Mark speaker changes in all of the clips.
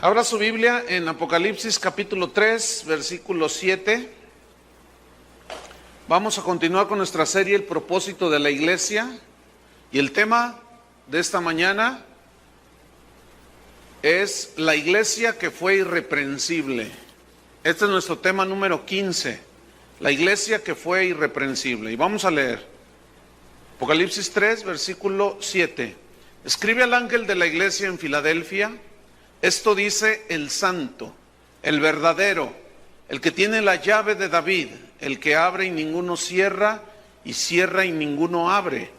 Speaker 1: Abra su Biblia en Apocalipsis capítulo 3, versículo 7. Vamos a continuar con nuestra serie El propósito de la iglesia. Y el tema de esta mañana es la iglesia que fue irreprensible. Este es nuestro tema número 15, la iglesia que fue irreprensible. Y vamos a leer Apocalipsis 3, versículo 7. Escribe al ángel de la iglesia en Filadelfia: esto dice el santo, el verdadero, el que tiene la llave de David, el que abre y ninguno cierra, y cierra y ninguno abre.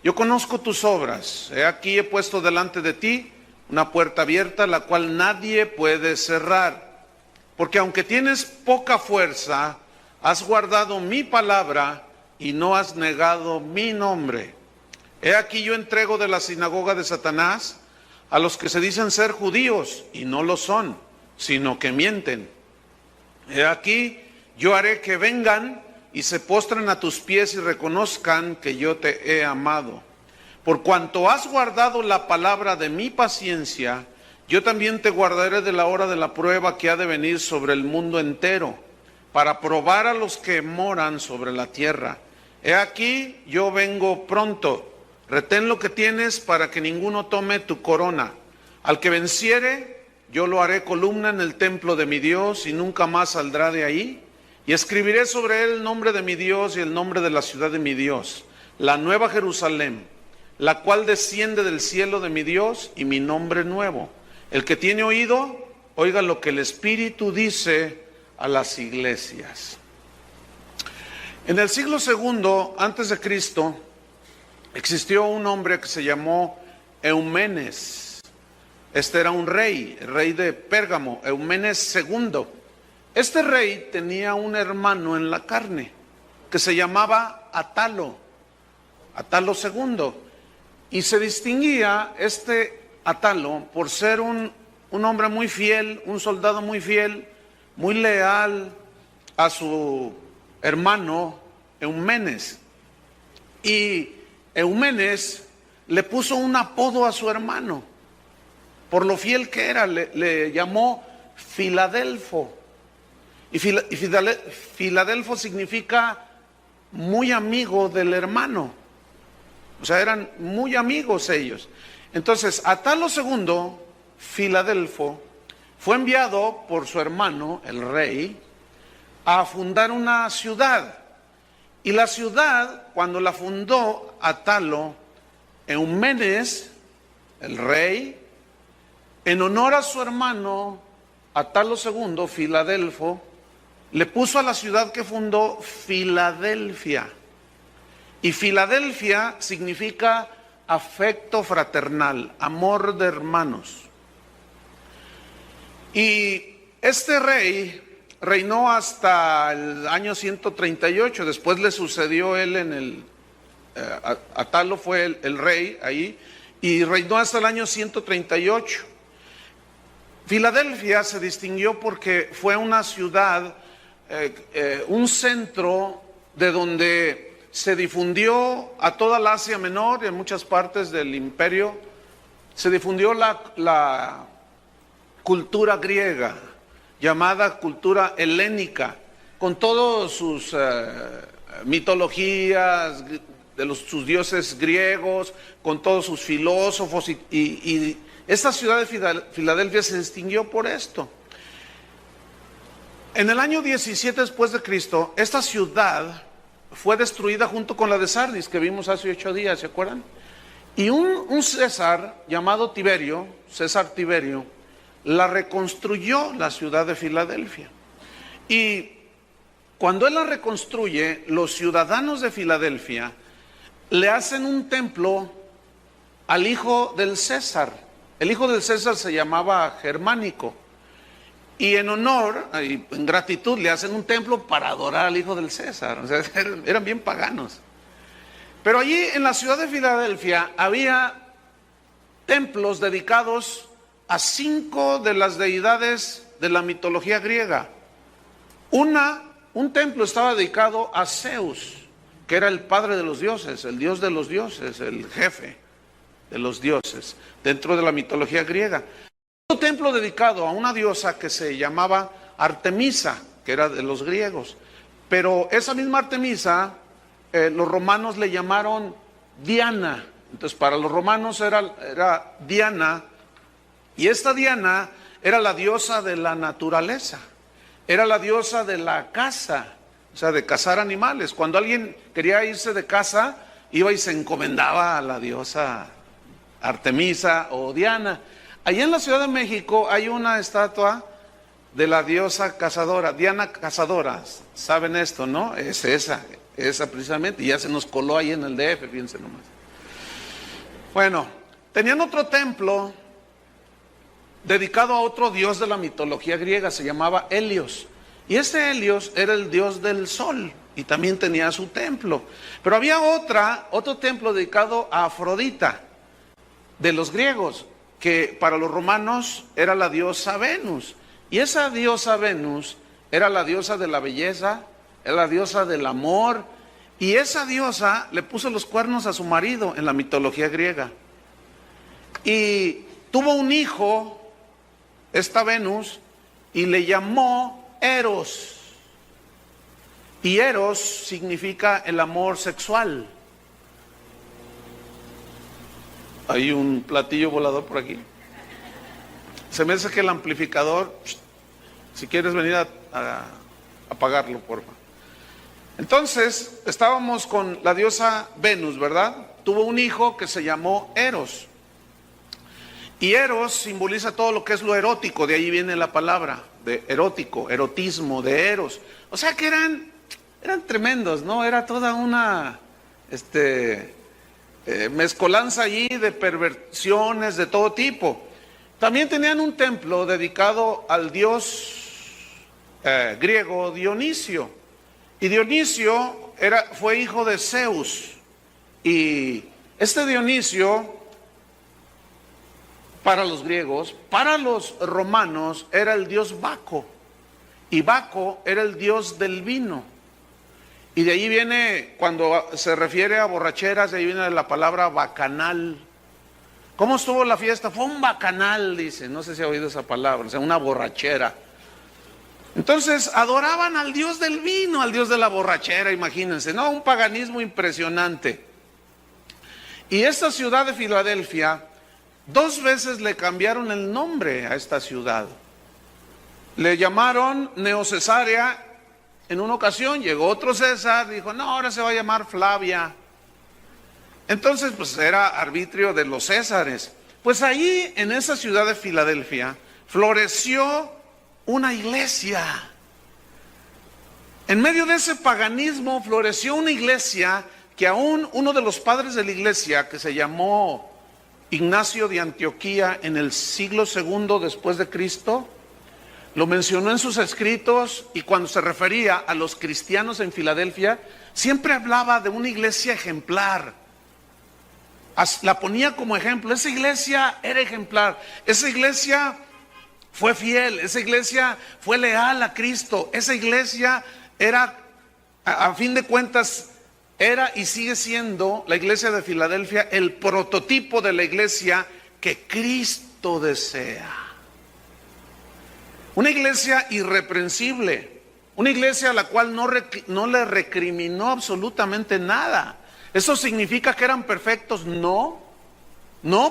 Speaker 1: Yo conozco tus obras. He aquí he puesto delante de ti una puerta abierta, la cual nadie puede cerrar. Porque aunque tienes poca fuerza, has guardado mi palabra y no has negado mi nombre. He aquí yo entrego de la sinagoga de Satanás a los que se dicen ser judíos y no lo son, sino que mienten. He aquí yo haré que vengan y se postren a tus pies y reconozcan que yo te he amado. Por cuanto has guardado la palabra de mi paciencia, yo también te guardaré de la hora de la prueba que ha de venir sobre el mundo entero, para probar a los que moran sobre la tierra. He aquí yo vengo pronto. Retén lo que tienes para que ninguno tome tu corona. Al que venciere, yo lo haré columna en el templo de mi Dios y nunca más saldrá de ahí. Y escribiré sobre él el nombre de mi Dios y el nombre de la ciudad de mi Dios, la nueva Jerusalén, la cual desciende del cielo de mi Dios, y mi nombre nuevo. El que tiene oído, oiga lo que el Espíritu dice a las iglesias. En el siglo II antes de Cristo, existió un hombre que se llamó Eumenes. Este era un rey, el rey de Pérgamo, Eumenes II. Este rey tenía un hermano en la carne que se llamaba Atalo II. Y se distinguía este Atalo por ser un hombre muy fiel, un soldado muy fiel, muy leal a su hermano Eumenes. Y Eumenes le puso un apodo a su hermano, por lo fiel que era, le llamó Filadelfo. Y Filadelfo significa muy amigo del hermano. O sea, eran muy amigos ellos. Entonces, Atalo II, Filadelfo, fue enviado por su hermano, el rey, a fundar una ciudad. Y la ciudad, cuando la fundó Atalo, Eumenes, el rey, en honor a su hermano Atalo II, Filadelfo, le puso a la ciudad que fundó Filadelfia. Y Filadelfia significa afecto fraternal, amor de hermanos. Y este rey reinó hasta el año 138, después le sucedió él Atalo fue el rey ahí, y reinó hasta el año 138. Filadelfia se distinguió porque fue una ciudad, un centro de donde se difundió a toda la Asia Menor y en muchas partes del imperio, se difundió la cultura griega, llamada cultura helénica, con todas sus mitologías de sus dioses griegos, con todos sus filósofos, y esta ciudad de Filadelfia se distinguió por esto. En el año 17 después de Cristo, esta ciudad fue destruida junto con la de Sardis, que vimos hace 8 días, ¿se acuerdan? Y un César llamado Tiberio, César Tiberio, la reconstruyó, la ciudad de Filadelfia. Y cuando él la reconstruye, los ciudadanos de Filadelfia le hacen un templo al hijo del César. El hijo del César se llamaba Germánico. Y en honor, y en gratitud, le hacen un templo para adorar al hijo del César. O sea, eran bien paganos. Pero allí en la ciudad de Filadelfia había templos dedicados a 5 de las deidades de la mitología griega. Un templo estaba dedicado a Zeus, que era el padre de los dioses, el dios de los dioses, el jefe de los dioses, dentro de la mitología griega. templo dedicado a una diosa que se llamaba Artemisa, que era de los griegos. Pero esa misma Artemisa, los romanos le llamaron Diana. Entonces para los romanos era Diana, y esta Diana era la diosa de la naturaleza, era la diosa de la caza, o sea, de cazar animales. Cuando alguien quería irse de caza, iba y se encomendaba a la diosa Artemisa o Diana. Allá en la Ciudad de México hay una estatua de la diosa cazadora, Diana Cazadora. ¿Saben esto, no? Es esa precisamente, y ya se nos coló ahí en el DF, fíjense nomás. Bueno, tenían otro templo dedicado a otro dios de la mitología griega, se llamaba Helios. Y ese Helios era el dios del sol y también tenía su templo. Pero había otro templo dedicado a Afrodita, de los griegos, que para los romanos era la diosa Venus. Y esa diosa Venus era la diosa de la belleza, era la diosa del amor. Y esa diosa le puso los cuernos a su marido en la mitología griega. Y tuvo un hijo, esta Venus, y le llamó Eros. Y Eros significa el amor sexual. Hay un platillo volador por aquí. Se me hace que el amplificador, si quieres venir a apagarlo, por favor. Entonces, estábamos con la diosa Venus, ¿verdad? Tuvo un hijo que se llamó Eros. Y Eros simboliza todo lo que es lo erótico, de ahí viene la palabra, de erótico, erotismo, de Eros. O sea que eran tremendos, ¿no? Era toda una mezcolanza allí de perversiones de todo tipo. También tenían un templo dedicado al dios griego Dionisio. Y Dionisio fue hijo de Zeus. Y este Dionisio, para los griegos, para los romanos, era el dios Baco. Y Baco era el dios del vino. Y de ahí viene, cuando se refiere a borracheras, de ahí viene la palabra bacanal. ¿Cómo estuvo la fiesta? Fue un bacanal, dice. No sé si ha oído esa palabra, o sea, una borrachera. Entonces adoraban al dios del vino, al dios de la borrachera, imagínense, ¿no? Un paganismo impresionante. Y esta ciudad de Filadelfia, 2 veces le cambiaron el nombre a esta ciudad. Le llamaron Neocesarea en una ocasión, llegó otro César, dijo, no, ahora se va a llamar Flavia. Entonces, pues era arbitrio de los Césares. Pues ahí, en esa ciudad de Filadelfia, floreció una iglesia. En medio de ese paganismo floreció una iglesia que aún uno de los padres de la iglesia, que se llamó Ignacio de Antioquía en el siglo II después de Cristo, lo mencionó en sus escritos, y cuando se refería a los cristianos en Filadelfia, siempre hablaba de una iglesia ejemplar. La ponía como ejemplo. Esa iglesia era ejemplar. Esa iglesia fue fiel. Esa iglesia fue leal a Cristo. Esa iglesia era, a fin de cuentas, era y sigue siendo la iglesia de Filadelfia el prototipo de la iglesia que Cristo desea. Una iglesia irreprensible, una iglesia a la cual no le recriminó absolutamente nada. ¿Eso significa que eran perfectos? No,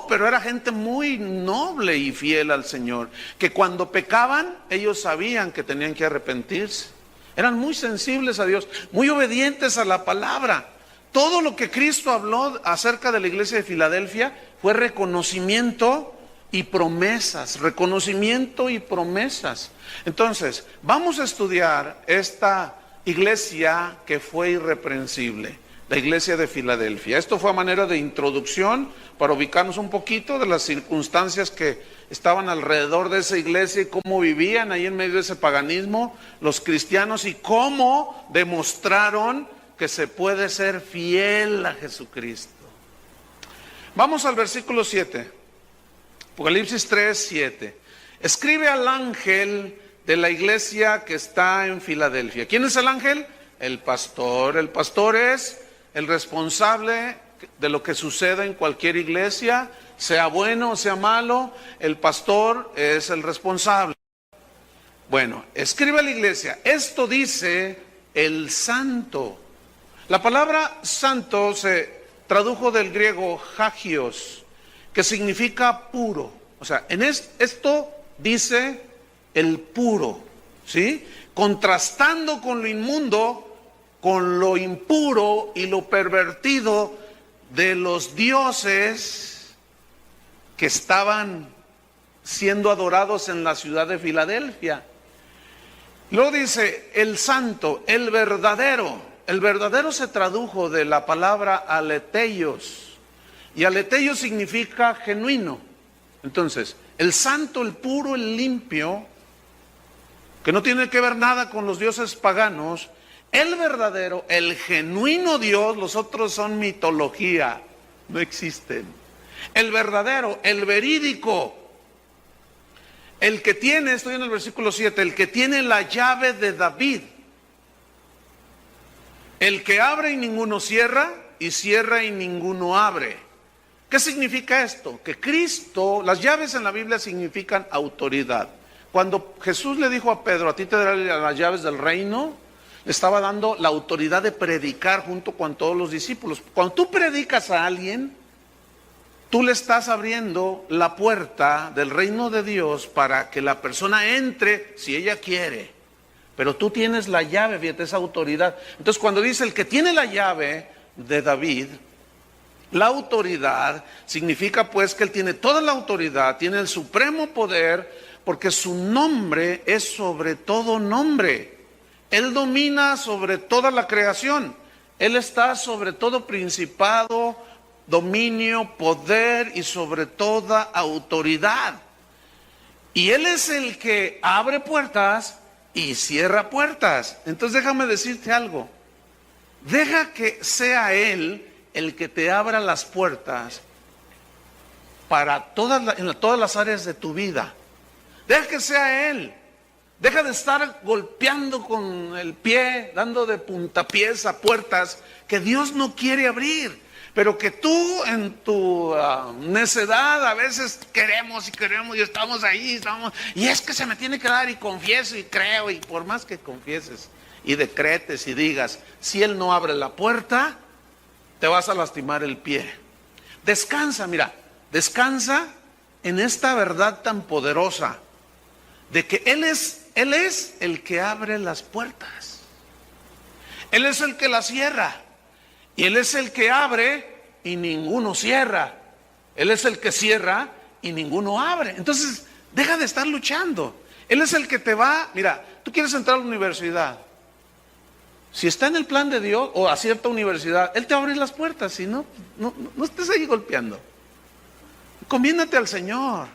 Speaker 1: pero era gente muy noble y fiel al Señor, que cuando pecaban, ellos sabían que tenían que arrepentirse. Eran muy sensibles a Dios, muy obedientes a la palabra. Todo lo que Cristo habló acerca de la iglesia de Filadelfia fue reconocimiento y promesas, reconocimiento y promesas. Entonces, vamos a estudiar esta iglesia que fue irreprensible, la iglesia de Filadelfia. Esto fue a manera de introducción para ubicarnos un poquito de las circunstancias que estaban alrededor de esa iglesia y cómo vivían ahí en medio de ese paganismo los cristianos y cómo demostraron que se puede ser fiel a Jesucristo. Vamos al versículo 7, Apocalipsis 3, 7. Escribe al ángel de la iglesia que está en Filadelfia. ¿Quién es el ángel? El pastor. El pastor es el responsable de lo que suceda en cualquier iglesia, Sea bueno o sea malo, el pastor es el responsable. Bueno, escribe a la iglesia, esto dice el santo. La palabra santo se tradujo del griego hagios, que significa puro. O sea, esto dice el puro, ¿sí? Contrastando con lo inmundo, con lo impuro y lo pervertido de los dioses que estaban siendo adorados en la ciudad de Filadelfia. Luego dice el santo, el verdadero. El verdadero se tradujo de la palabra aleteios, y aleteios significa genuino. Entonces, el santo, el puro, el limpio, que no tiene que ver nada con los dioses paganos, el verdadero, el genuino Dios, los otros son mitología, no existen. El verdadero, el verídico, el que tiene, estoy en el versículo 7, el que tiene la llave de David, el que abre y ninguno cierra, y cierra y ninguno abre. ¿Qué significa esto? Que Cristo, las llaves en la Biblia significan autoridad. Cuando Jesús le dijo a Pedro, a ti te daré las llaves del reino, le estaba dando la autoridad de predicar junto con todos los discípulos. Cuando tú predicas a alguien, tú le estás abriendo la puerta del reino de Dios para que la persona entre si ella quiere. Pero tú tienes la llave, fíjate, esa autoridad. Entonces cuando dice el que tiene la llave de David, la autoridad significa pues que él tiene toda la autoridad, tiene el supremo poder, porque su nombre es sobre todo nombre. Él domina sobre toda la creación. Él está sobre todo principado, dominio, poder y sobre toda autoridad. Y Él es el que abre puertas y cierra puertas. Entonces déjame decirte algo. Deja que sea Él el que te abra las puertas para en todas las áreas de tu vida. Deja que sea Él. Deja de estar golpeando con el pie, dando de puntapiés a puertas que Dios no quiere abrir. Pero que tú en tu necedad a veces queremos y estamos ahí, y es que se me tiene que dar y confieso y creo, y por más que confieses y decretes y digas, si Él no abre la puerta, te vas a lastimar el pie. Descansa, mira, descansa en esta verdad tan poderosa de que Él es el que abre las puertas. Él es el que las cierra. Y Él es el que abre y ninguno cierra. Él es el que cierra y ninguno abre. Entonces, deja de estar luchando. Él es el que te va, mira, tú quieres entrar a la universidad. Si está en el plan de Dios o a cierta universidad, Él te va a abrir las puertas. Si no, no estés ahí golpeando. Conviéndate al Señor.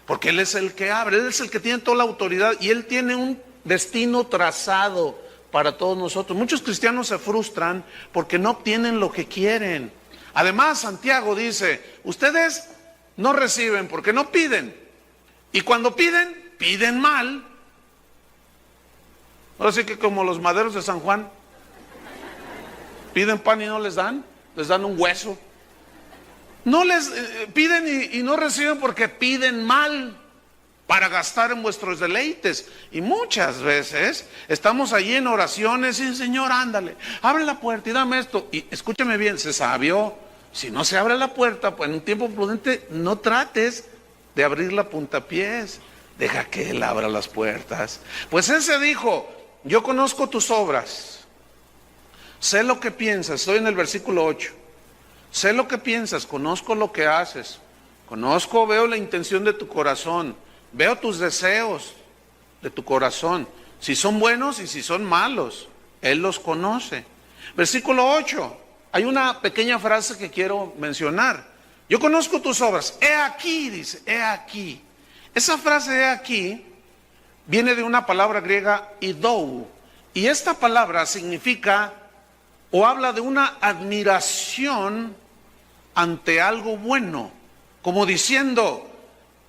Speaker 1: Porque Él es el que abre, Él es el que tiene toda la autoridad y Él tiene un destino trazado para todos nosotros. Muchos cristianos se frustran porque no obtienen lo que quieren. Además, Santiago dice, ustedes no reciben porque no piden. Y cuando piden, piden mal. Ahora sí que como los maderos de San Juan, piden pan y no les dan un hueso. No les piden y no reciben porque piden mal para gastar en vuestros deleites. Y muchas veces estamos allí en oraciones y Señor, ándale, abre la puerta y dame esto. Y escúchame bien, sé sabio, si no se abre la puerta, pues en un tiempo prudente no trates de abrir la puntapiés. Deja que Él abra las puertas. Pues ese dijo, yo conozco tus obras, sé lo que piensas, estoy en el versículo 8. Sé lo que piensas, conozco lo que haces, veo la intención de tu corazón, veo tus deseos de tu corazón, si son buenos y si son malos, Él los conoce. Versículo 8, hay una pequeña frase que quiero mencionar. Yo conozco tus obras, he aquí, dice, he aquí. Esa frase he aquí viene de una palabra griega idou, y esta palabra significa o habla de una admiración ante algo bueno, como diciendo,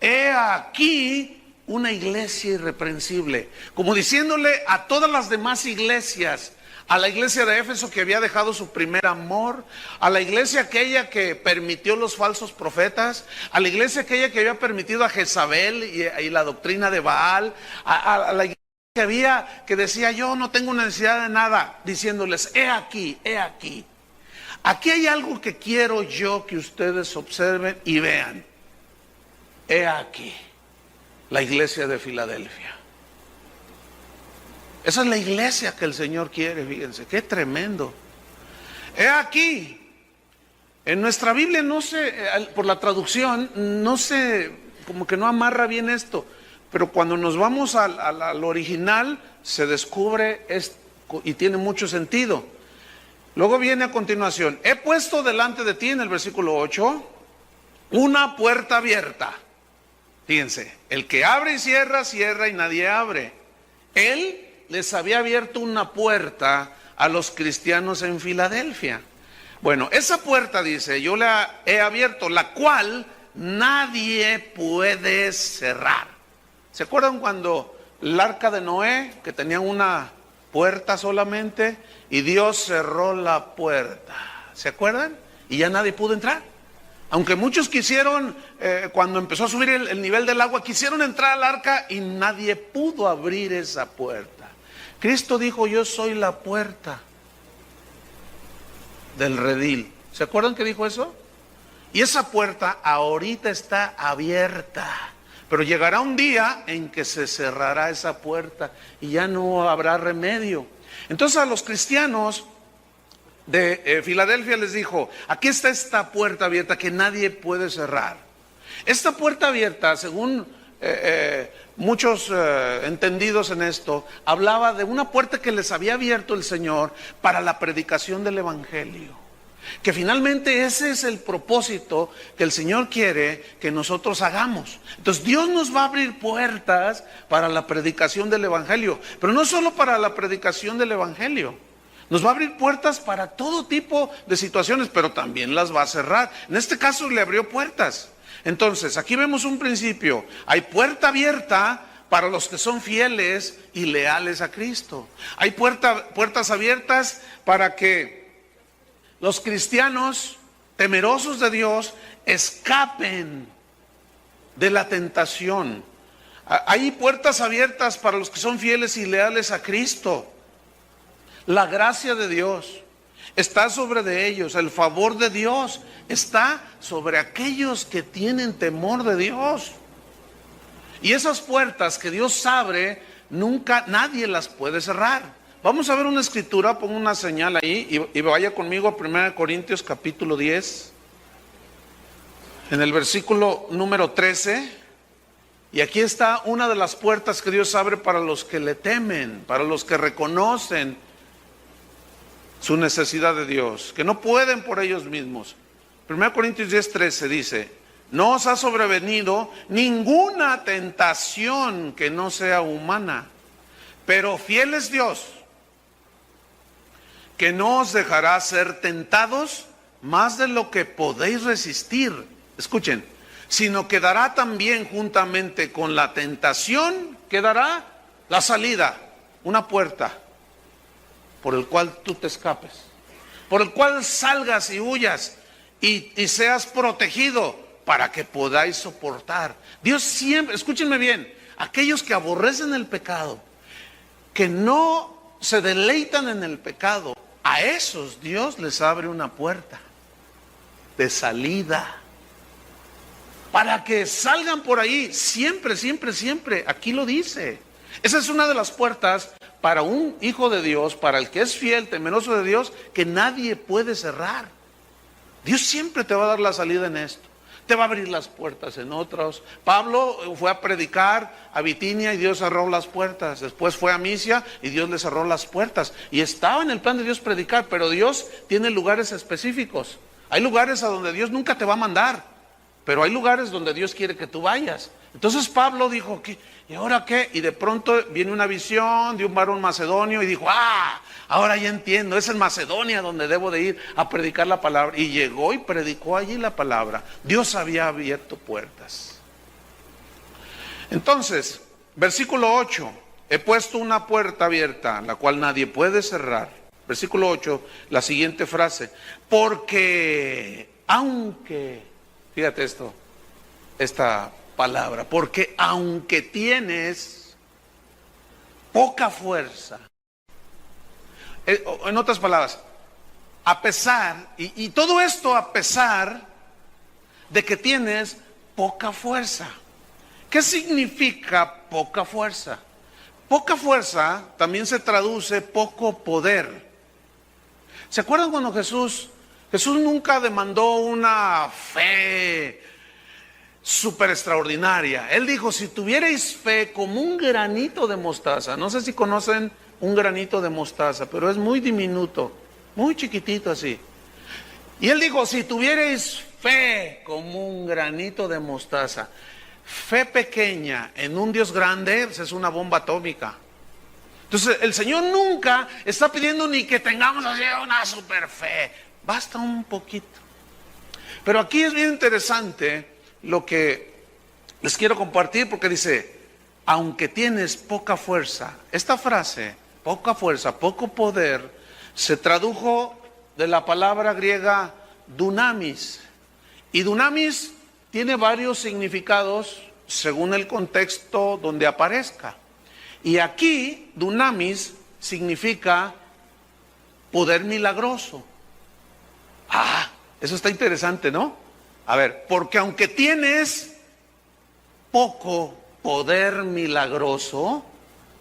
Speaker 1: he aquí una iglesia irreprensible, como diciéndole a todas las demás iglesias, a la iglesia de Éfeso que había dejado su primer amor, a la iglesia aquella que permitió los falsos profetas, a la iglesia aquella que había permitido a Jezabel y la doctrina de Baal, a la iglesia que decía yo no tengo necesidad de nada, diciéndoles he aquí, he aquí. Aquí hay algo que quiero yo que ustedes observen y vean. He aquí, la iglesia de Filadelfia. Esa es la iglesia que el Señor quiere, fíjense, qué tremendo. He aquí, en nuestra Biblia no sé, por la traducción, no sé, como que no amarra bien esto, pero cuando nos vamos al original, se descubre y tiene mucho sentido. Luego viene a continuación, he puesto delante de ti, en el versículo 8, una puerta abierta. Fíjense, el que abre y cierra, cierra y nadie abre. Él les había abierto una puerta a los cristianos en Filadelfia. Bueno, esa puerta, dice, yo la he abierto, la cual nadie puede cerrar. ¿Se acuerdan cuando el arca de Noé, que tenía una puerta solamente, y Dios cerró la puerta? ¿Se acuerdan? Y ya nadie pudo entrar. Aunque muchos quisieron, cuando empezó a subir el nivel del agua, quisieron entrar al arca y nadie pudo abrir esa puerta. Cristo dijo, yo soy la puerta del redil. ¿Se acuerdan que dijo eso? Y esa puerta ahorita está abierta. Pero llegará un día en que se cerrará esa puerta y ya no habrá remedio. Entonces a los cristianos de Filadelfia les dijo, aquí está esta puerta abierta que nadie puede cerrar. Esta puerta abierta, según muchos entendidos en esto, hablaba de una puerta que les había abierto el Señor para la predicación del Evangelio. Que finalmente ese es el propósito que el Señor quiere que nosotros hagamos. Entonces Dios nos va a abrir puertas para la predicación del Evangelio, pero no solo para la predicación del Evangelio. Nos va a abrir puertas para todo tipo de situaciones, pero también las va a cerrar. En este caso le abrió puertas. Entonces, aquí vemos un principio. Hay puerta abierta para los que son fieles y leales a Cristo. Hay puertas abiertas para que los cristianos temerosos de Dios escapen de la tentación. Hay puertas abiertas para los que son fieles y leales a Cristo. La gracia de Dios está sobre de ellos, el favor de Dios está sobre aquellos que tienen temor de Dios. Y esas puertas que Dios abre, nunca nadie las puede cerrar. Vamos a ver una escritura, pongo una señal ahí y vaya conmigo a 1 Corintios capítulo 10, en el versículo número 13. Y aquí está una de las puertas que Dios abre para los que le temen, para los que reconocen su necesidad de Dios, que no pueden por ellos mismos. 1 Corintios 10, 13 dice, no os ha sobrevenido ninguna tentación que no sea humana, pero fiel es Dios, que no os dejará ser tentados más de lo que podéis resistir. Escuchen, sino que dará también juntamente con la tentación, que dará la salida, una puerta, por el cual tú te escapes, por el cual salgas y huyas y seas protegido para que podáis soportar. Dios siempre, escúchenme bien, aquellos que aborrecen el pecado, que no se deleitan en el pecado, a esos Dios les abre una puerta de salida para que salgan por ahí siempre, siempre, siempre. Aquí lo dice. Esa es una de las puertas para un hijo de Dios, para el que es fiel, temeroso de Dios, que nadie puede cerrar. Dios siempre te va a dar la salida en esto. Te va a abrir las puertas en otros. Pablo fue a predicar a Bitinia y Dios cerró las puertas. Después fue a Misia y Dios le cerró las puertas. Y estaba en el plan de Dios predicar, pero Dios tiene lugares específicos. Hay lugares a donde Dios nunca te va a mandar, pero hay lugares donde Dios quiere que tú vayas. Entonces Pablo dijo, ¿y ahora qué? Y de pronto viene una visión de un varón macedonio y dijo, ahora ya entiendo, es en Macedonia donde debo de ir a predicar la palabra. Y llegó y predicó allí la palabra. Dios había abierto puertas. Entonces, versículo 8, he puesto una puerta abierta, la cual nadie puede cerrar. versículo 8, la siguiente frase. Porque aunque, fíjate esta palabra, porque aunque tienes poca fuerza, en otras palabras, a pesar, y todo esto a pesar de que tienes poca fuerza. ¿Qué significa poca fuerza? Poca fuerza también se traduce poco poder. ¿Se acuerdan cuando Jesús nunca demandó una fe súper extraordinaria? Él dijo, si tuvierais fe como un granito de mostaza, no sé si conocen un granito de mostaza, pero es muy diminuto, muy chiquitito así. Y él dijo, si tuvierais fe como un granito de mostaza, fe pequeña en un Dios grande, pues es una bomba atómica. Entonces el Señor nunca está pidiendo ni que tengamos así una super fe, basta un poquito. Pero aquí es bien interesante lo que les quiero compartir, porque dice, aunque tienes poca fuerza, esta frase, poca fuerza, poco poder, se tradujo de la palabra griega dunamis. Y dunamis tiene varios significados según el contexto donde aparezca. Y aquí, dunamis significa poder milagroso. Ah, eso está interesante, ¿no? A ver, porque aunque tienes poco poder milagroso,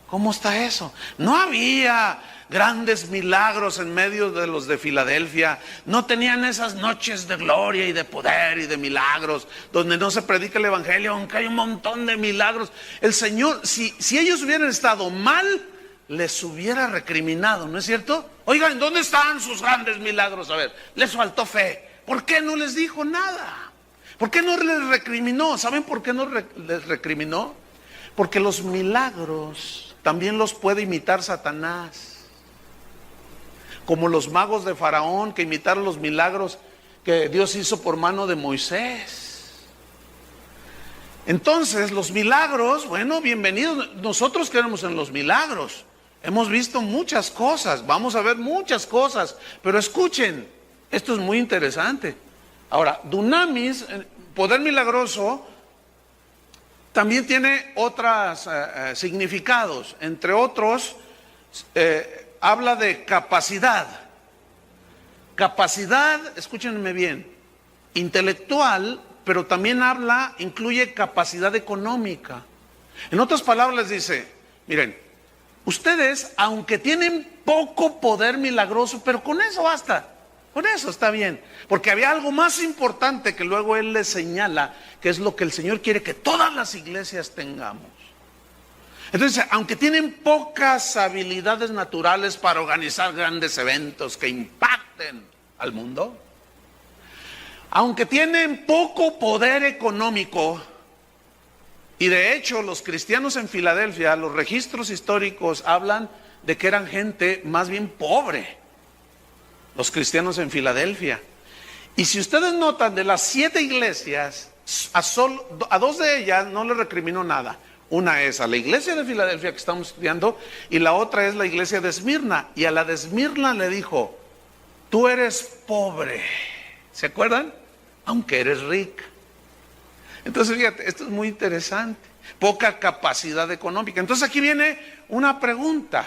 Speaker 1: ¿cómo está eso? No había grandes milagros en medio de los de Filadelfia. No tenían esas noches de gloria y de poder y de milagros, donde no se predica el evangelio, aunque hay un montón de milagros. El Señor, si ellos hubieran estado mal, les hubiera recriminado, ¿no es cierto? Oigan, ¿dónde están sus grandes milagros? A ver, les faltó fe. ¿Por qué no les dijo nada? ¿Por qué no les recriminó? ¿Saben por qué no les recriminó? Porque los milagros también los puede imitar Satanás. Como los magos de Faraón que imitaron los milagros que Dios hizo por mano de Moisés. Entonces los milagros, bueno, bienvenidos. Nosotros creemos en los milagros. Hemos visto muchas cosas, vamos a ver muchas cosas. Pero escuchen, esto es muy interesante. Ahora, dunamis, poder milagroso, también tiene otros significados. Entre otros, habla de capacidad. Capacidad, escúchenme bien, intelectual, pero también incluye capacidad económica. En otras palabras les dice, miren, ustedes, aunque tienen poco poder milagroso, pero con eso basta, con eso está bien. Porque había algo más importante que luego él les señala, que es lo que el Señor quiere que todas las iglesias tengamos. Entonces, aunque tienen pocas habilidades naturales para organizar grandes eventos que impacten al mundo, aunque tienen poco poder económico, y de hecho los cristianos en Filadelfia, los registros históricos hablan de que eran gente más bien pobre, los cristianos en Filadelfia. Y si ustedes notan, de las 7 iglesias, a 2 de ellas no les recriminó nada. Una es a la iglesia de Filadelfia que estamos estudiando, y la otra es la iglesia de Esmirna. Y a la de Esmirna le dijo, tú eres pobre, ¿se acuerdan? Aunque eres rica. Entonces fíjate, esto es muy interesante. Poca capacidad económica. Entonces aquí viene una pregunta.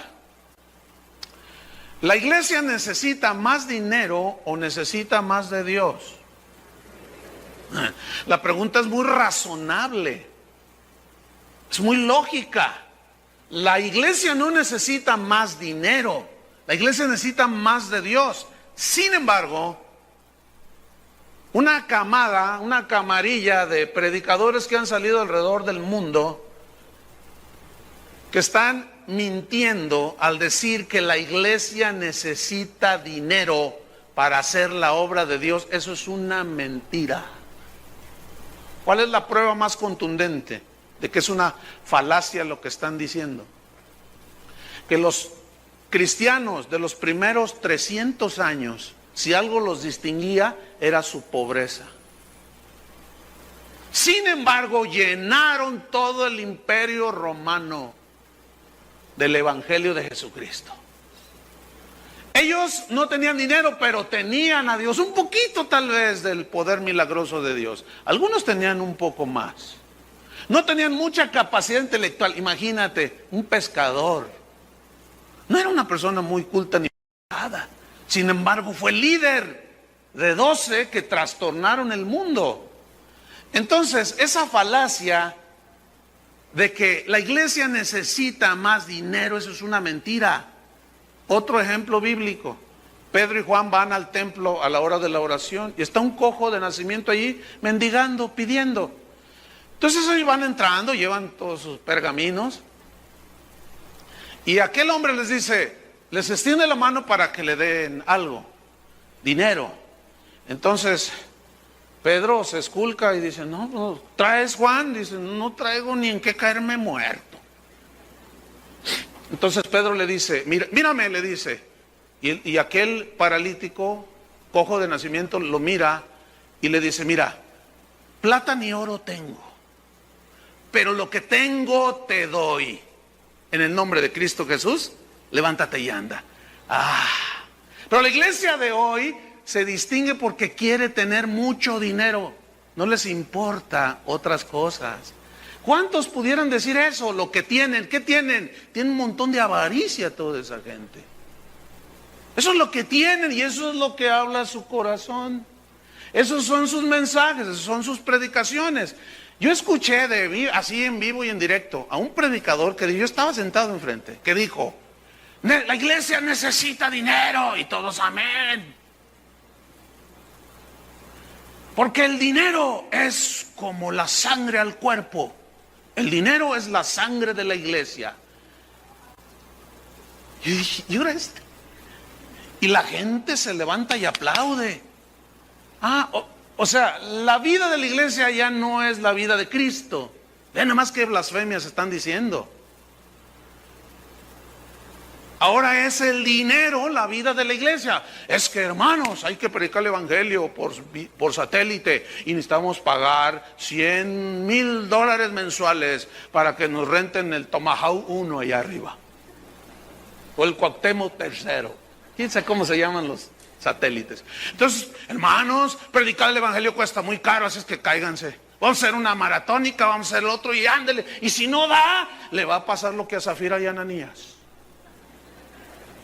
Speaker 1: ¿La iglesia necesita más dinero o necesita más de Dios? La pregunta es muy razonable. Es muy lógica. La iglesia no necesita más dinero. La iglesia necesita más de Dios. Sin embargo, una camarilla de predicadores que han salido alrededor del mundo, que están mintiendo al decir que la iglesia necesita dinero para hacer la obra de Dios, eso es una mentira. ¿Cuál es la prueba más contundente de que es una falacia lo que están diciendo? Que los cristianos de los primeros 300 años, si algo los distinguía, era su pobreza. Sin embargo, llenaron todo el imperio romano del evangelio de Jesucristo. Ellos no tenían dinero, pero tenían a Dios, un poquito tal vez del poder milagroso de Dios. Algunos tenían un poco más. No tenían mucha capacidad intelectual. Imagínate, un pescador. No era una persona muy culta ni nada. Sin embargo, fue líder de 12 que trastornaron el mundo. Entonces, esa falacia de que la iglesia necesita más dinero, eso es una mentira. Otro ejemplo bíblico. Pedro y Juan van al templo a la hora de la oración y está un cojo de nacimiento allí mendigando, pidiendo. Entonces ellos van entrando, llevan todos sus pergaminos y aquel hombre les dice, les extiende la mano para que le den algo, dinero. Entonces Pedro se esculca y dice, no, ¿traes, Juan? Dice, no traigo ni en qué caerme muerto. Entonces Pedro le dice, mírame, le dice, y aquel paralítico, cojo de nacimiento, lo mira y le dice, mira, plata ni oro tengo, pero lo que tengo te doy. En el nombre de Cristo Jesús, levántate y anda. Pero la iglesia de hoy se distingue porque quiere tener mucho dinero, no les importa otras cosas. ¿Cuántos pudieran decir eso? Lo que tienen, ¿qué tienen? Tienen un montón de avaricia toda esa gente. Eso es lo que tienen y eso es lo que habla su corazón. Esos son sus mensajes, esas son sus predicaciones. Yo escuché así en vivo y en directo a un predicador que yo estaba sentado enfrente, que dijo, la iglesia necesita dinero y todos amén. Porque el dinero es como la sangre al cuerpo. El dinero es la sangre de la iglesia. Y dije, ¿y ahora este? Y la gente se levanta y aplaude. O sea, la vida de la iglesia ya no es la vida de Cristo. Vean nada más qué blasfemias están diciendo. Ahora es el dinero la vida de la iglesia. Es que, hermanos, hay que predicar el evangelio por satélite y necesitamos pagar $100,000 mensuales para que nos renten el Tomahawk 1 allá arriba, o el Cuauhtémoc 3. ¿Quién sabe cómo se llaman los satélites? Entonces, hermanos, predicar el evangelio cuesta muy caro, así es que cáiganse. Vamos a hacer una maratónica, vamos a hacer el otro y ándele. Y si no da, le va a pasar lo que a Zafira y a Ananías.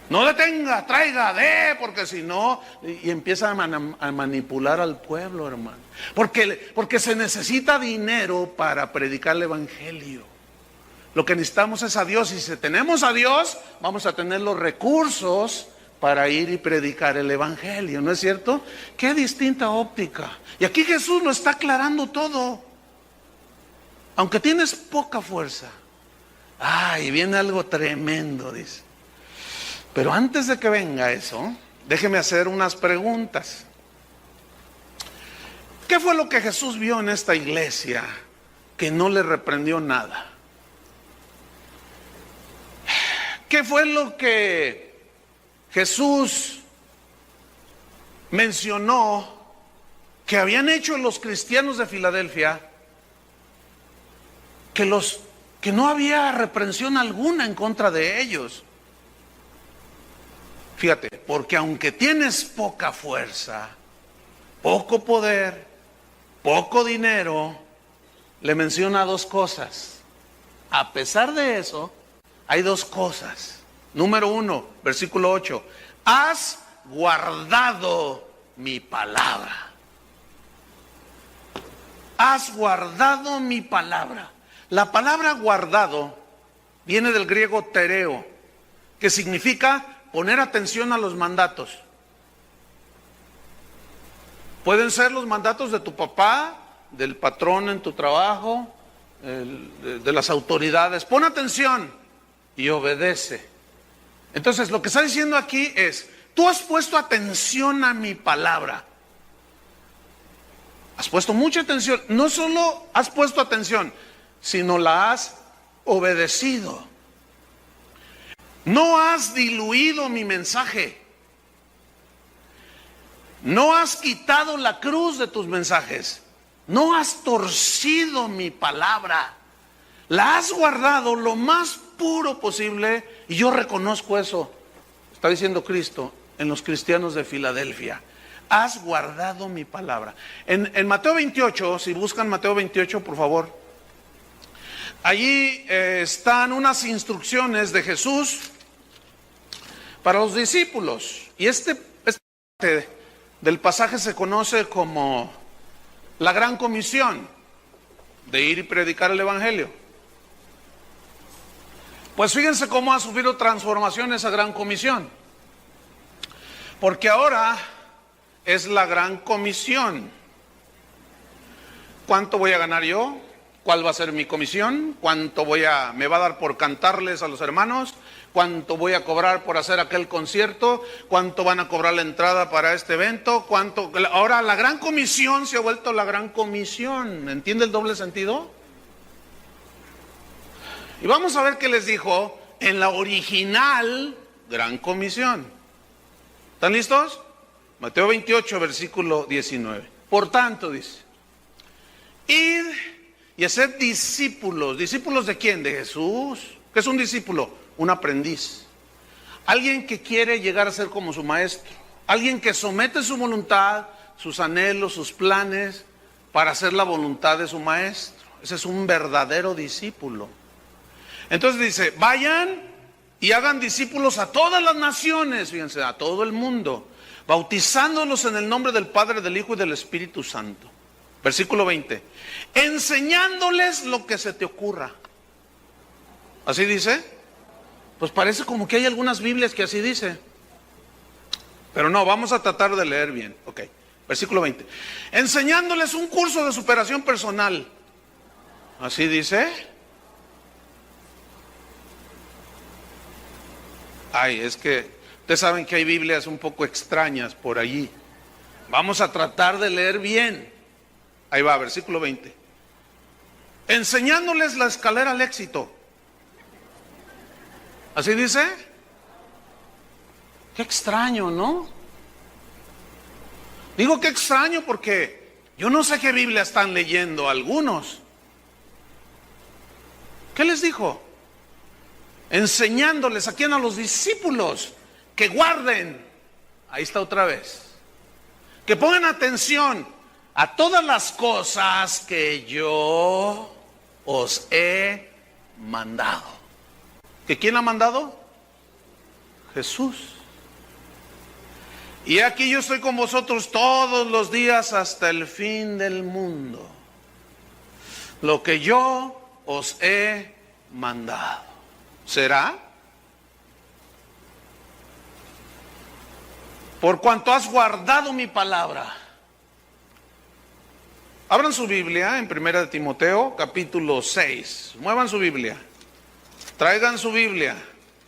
Speaker 1: No detenga, traiga, porque si no, y empieza a manipular al pueblo, hermano. Porque se necesita dinero para predicar el evangelio. Lo que necesitamos es a Dios, y si tenemos a Dios, vamos a tener los recursos para ir y predicar el evangelio, ¿no es cierto? Qué distinta óptica. Y aquí Jesús lo está aclarando todo. Aunque tienes poca fuerza. Y viene algo tremendo, dice. Pero antes de que venga eso, déjeme hacer unas preguntas. ¿Qué fue lo que Jesús vio en esta iglesia que no le reprendió nada? ¿Qué fue lo que Jesús mencionó que habían hecho los cristianos de Filadelfia, que no había reprensión alguna en contra de ellos? Fíjate, porque aunque tienes poca fuerza, poco poder, poco dinero, le menciona dos cosas. A pesar de eso, hay dos cosas. Número 1, versículo 8. Has guardado mi palabra. Has guardado mi palabra. La palabra guardado viene del griego tereo, que significa poner atención a los mandatos. Pueden ser los mandatos de tu papá, del patrón en tu trabajo, de las autoridades. Pon atención y obedece. Entonces lo que está diciendo aquí es, tú has puesto atención a mi palabra. Has puesto mucha atención. No solo has puesto atención, sino la has obedecido. No has diluido mi mensaje. No has quitado la cruz de tus mensajes. No has torcido mi palabra. La has guardado lo más puro posible. Y yo reconozco eso. Está diciendo Cristo. en los cristianos de Filadelfia. Has guardado mi palabra. En Mateo 28, si buscan Mateo 28, por favor. Allí están unas instrucciones de Jesús para los discípulos. Y esta parte del pasaje se conoce como la gran comisión de ir y predicar el evangelio. Pues fíjense cómo ha sufrido transformación esa gran comisión. Porque ahora es la gran comisión. ¿Cuánto voy a ganar yo? ¿Cuál va a ser mi comisión? ¿Cuánto me va a dar por cantarles a los hermanos? ¿Cuánto voy a cobrar por hacer aquel concierto? ¿Cuánto van a cobrar la entrada para este evento? ¿Cuánto? Ahora la gran comisión se ha vuelto la gran comisión. ¿Entiende el doble sentido? Y vamos a ver qué les dijo en la original gran comisión. ¿Están listos? Mateo 28, versículo 19. Por tanto, dice, id y haced discípulos. ¿Discípulos de quién? De Jesús. ¿Qué es un discípulo? Un aprendiz. Alguien que quiere llegar a ser como su maestro. Alguien que somete su voluntad, sus anhelos, sus planes, para hacer la voluntad de su maestro. Ese es un verdadero discípulo. Entonces dice, vayan y hagan discípulos a todas las naciones, fíjense, a todo el mundo, bautizándolos en el nombre del Padre, del Hijo y del Espíritu Santo. Versículo 20, enseñándoles lo que se te ocurra. ¿Así dice? Pues parece como que hay algunas Biblias que así dice. Pero no, vamos a tratar de leer bien. Ok, versículo 20. Enseñándoles un curso de superación personal. ¿Así dice? Ay, es que ustedes saben que hay Biblias un poco extrañas por allí. Vamos a tratar de leer bien. Ahí va, versículo 20. Enseñándoles la escalera al éxito. ¿Así dice? Qué extraño, ¿no? Digo qué extraño porque yo no sé qué Biblia están leyendo algunos. ¿Qué les dijo? Enseñándoles a quién, a los discípulos, que guarden, ahí está otra vez, que pongan atención a todas las cosas que yo os he mandado. ¿Que quién ha mandado? Jesús. Y aquí yo estoy con vosotros todos los días hasta el fin del mundo. Lo que yo os he mandado. ¿Será? Por cuanto has guardado mi palabra. Abran su Biblia en 1 Timoteo, capítulo 6. Muevan su Biblia. Traigan su Biblia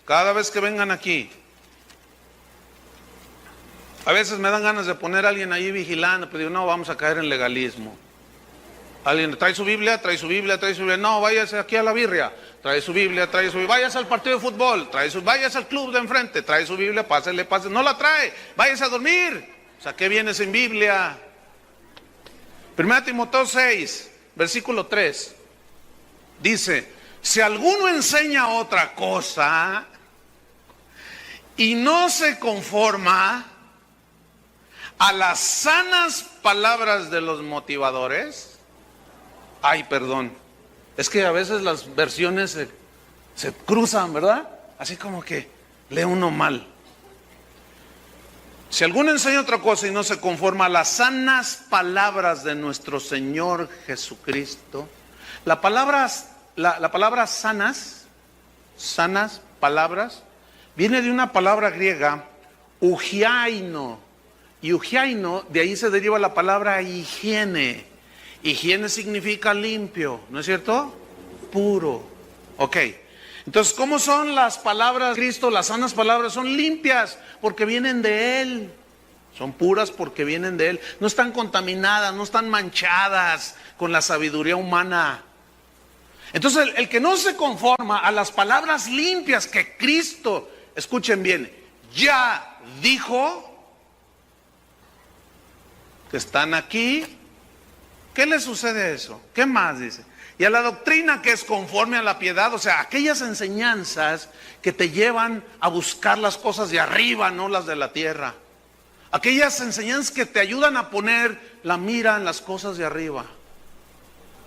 Speaker 1: cada vez que vengan aquí. A veces me dan ganas de poner a alguien ahí vigilando, pero digo, no, vamos a caer en legalismo. Alguien trae su Biblia, trae su Biblia, trae su Biblia. No, váyase aquí a la birria. Trae su Biblia, trae su Biblia. Váyase al partido de fútbol. Váyase al club de enfrente. Trae su Biblia, pásele. No la trae. Váyase a dormir. O sea, ¿qué viene sin Biblia? 1 Timoteo 6, versículo 3. Dice, si alguno enseña otra cosa y no se conforma a las sanas palabras de los motivadores. Ay, perdón, es que a veces las versiones se cruzan, ¿verdad? Así como que lee uno mal. Si alguno enseña otra cosa y no se conforma a las sanas palabras de nuestro Señor Jesucristo. La palabra sanas palabras, viene de una palabra griega, ugiaino. Y ugiaino, de ahí se deriva la palabra higiene. Higiene significa limpio, ¿no es cierto? Puro. Ok. Entonces, ¿cómo son las palabras de Cristo? Las sanas palabras son limpias porque vienen de Él. Son puras porque vienen de Él. No están contaminadas, no están manchadas con la sabiduría humana. Entonces, el que no se conforma a las palabras limpias que Cristo, escuchen bien, ya dijo, que están aquí. ¿Qué le sucede a eso? ¿Qué más dice? y a la doctrina que es conforme a la piedad, o sea, aquellas enseñanzas que te llevan a buscar las cosas de arriba, no las de la tierra. Aquellas enseñanzas que te ayudan a poner la mira en las cosas de arriba,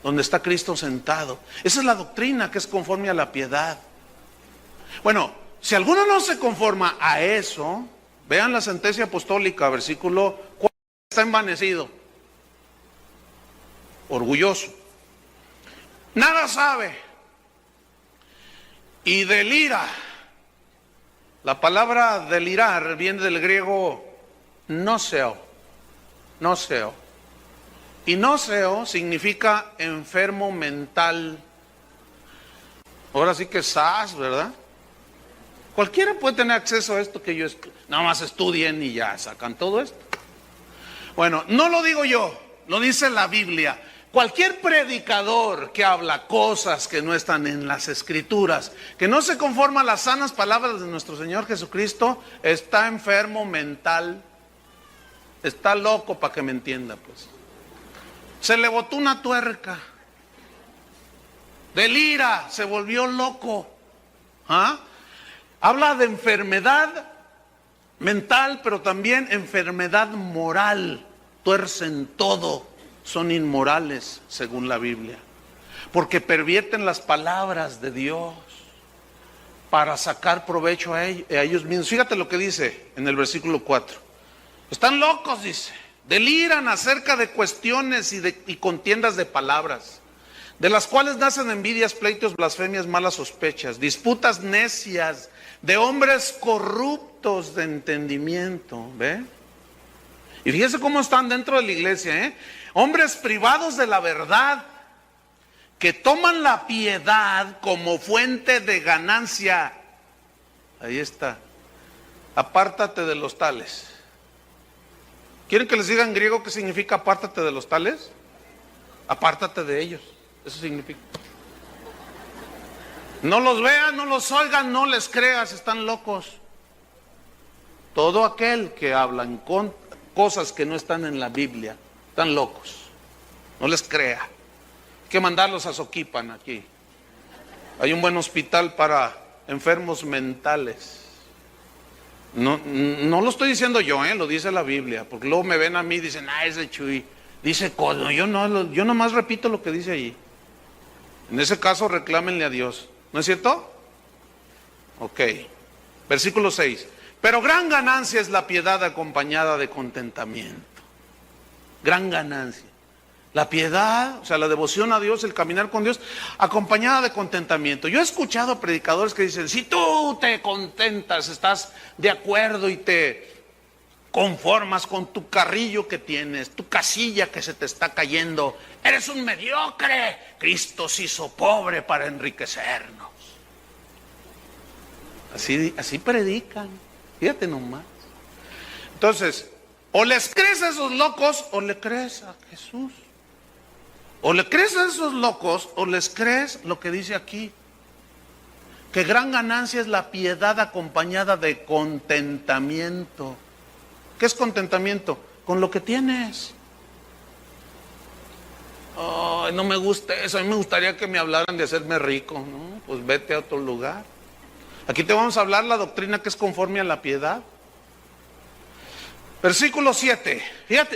Speaker 1: donde está Cristo sentado. Esa es la doctrina que es conforme a la piedad. Bueno, si alguno no se conforma a eso, vean la sentencia apostólica, versículo 4, está envanecido, orgulloso, nada sabe y delira. La palabra delirar viene del griego noseo. Y noseo significa enfermo mental. Ahora sí que sas, ¿verdad? Cualquiera puede tener acceso a esto que yo nada más estudien y ya sacan todo esto. Bueno, no lo digo yo, lo dice la Biblia. Cualquier predicador que habla cosas que no están en las Escrituras, que no se conforma a las sanas palabras de nuestro Señor Jesucristo, está enfermo mental. Está loco, para que me entienda, pues. Se le botó una tuerca. Delira, se volvió loco. ¿Ah? Habla de enfermedad mental, pero también enfermedad moral. Tuercen todo, son inmorales, según la Biblia, porque pervierten las palabras de Dios para sacar provecho a ellos mismos. Fíjate lo que dice en el versículo 4. Están locos, dice. Deliran acerca de cuestiones y contiendas de palabras, de las cuales nacen envidias, pleitos, blasfemias, malas sospechas, disputas necias de hombres corruptos de entendimiento. ¿Ve? Y fíjese cómo están dentro de la iglesia, ¿eh? Hombres privados de la verdad, que toman la piedad como fuente de ganancia. Ahí está. Apártate de los tales. ¿Quieren que les diga en griego qué significa apártate de los tales? Apártate de ellos. Eso significa. No los vean, no los oigan, no les creas, están locos. Todo aquel que habla en cosas que no están en la Biblia, están locos. No les crea. Hay que mandarlos a Soquipan aquí. Hay un buen hospital para enfermos mentales. No lo estoy diciendo yo, lo dice la Biblia, porque luego me ven a mí y dicen, ese Chuy dice cosas. Yo nomás repito lo que dice allí. En ese caso reclámenle a Dios, ¿no es cierto? Ok, versículo 6. Pero gran ganancia es la piedad acompañada de contentamiento. Gran ganancia. La piedad, o sea, la devoción a Dios, el caminar con Dios, acompañada de contentamiento. Yo he escuchado a predicadores que dicen, si tú te contentas, estás de acuerdo y te conformas con tu carrillo que tienes, tu casilla que se te está cayendo, eres un mediocre. Cristo se hizo pobre para enriquecernos. Así predican, fíjate nomás. Entonces, o les crees a esos locos o le crees a Jesús. O le crees a esos locos o les crees lo que dice aquí, que gran ganancia es la piedad acompañada de contentamiento. ¿Qué es contentamiento? Con lo que tienes. Oh, no me gusta eso, a mí me gustaría que me hablaran de hacerme rico, ¿no? Pues vete a otro lugar. Aquí te vamos a hablar la doctrina que es conforme a la piedad. Versículo 7,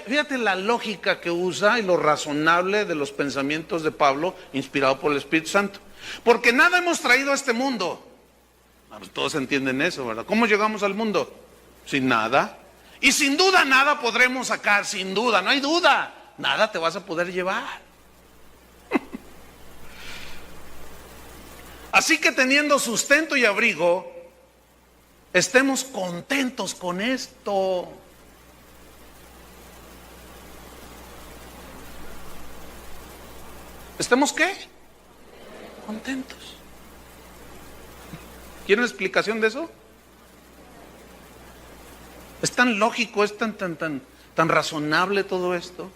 Speaker 1: fíjate la lógica que usa y lo razonable de los pensamientos de Pablo, inspirado por el Espíritu Santo. Porque nada hemos traído a este mundo. Pues todos entienden eso, ¿verdad? ¿Cómo llegamos al mundo? Sin nada. Y sin duda nada podremos sacar, sin duda, no hay duda. Nada te vas a poder llevar. Así que teniendo sustento y abrigo, estemos contentos con esto. ¿Estemos qué? Contentos. ¿Quieren explicación de eso? Es tan lógico, es tan razonable todo esto.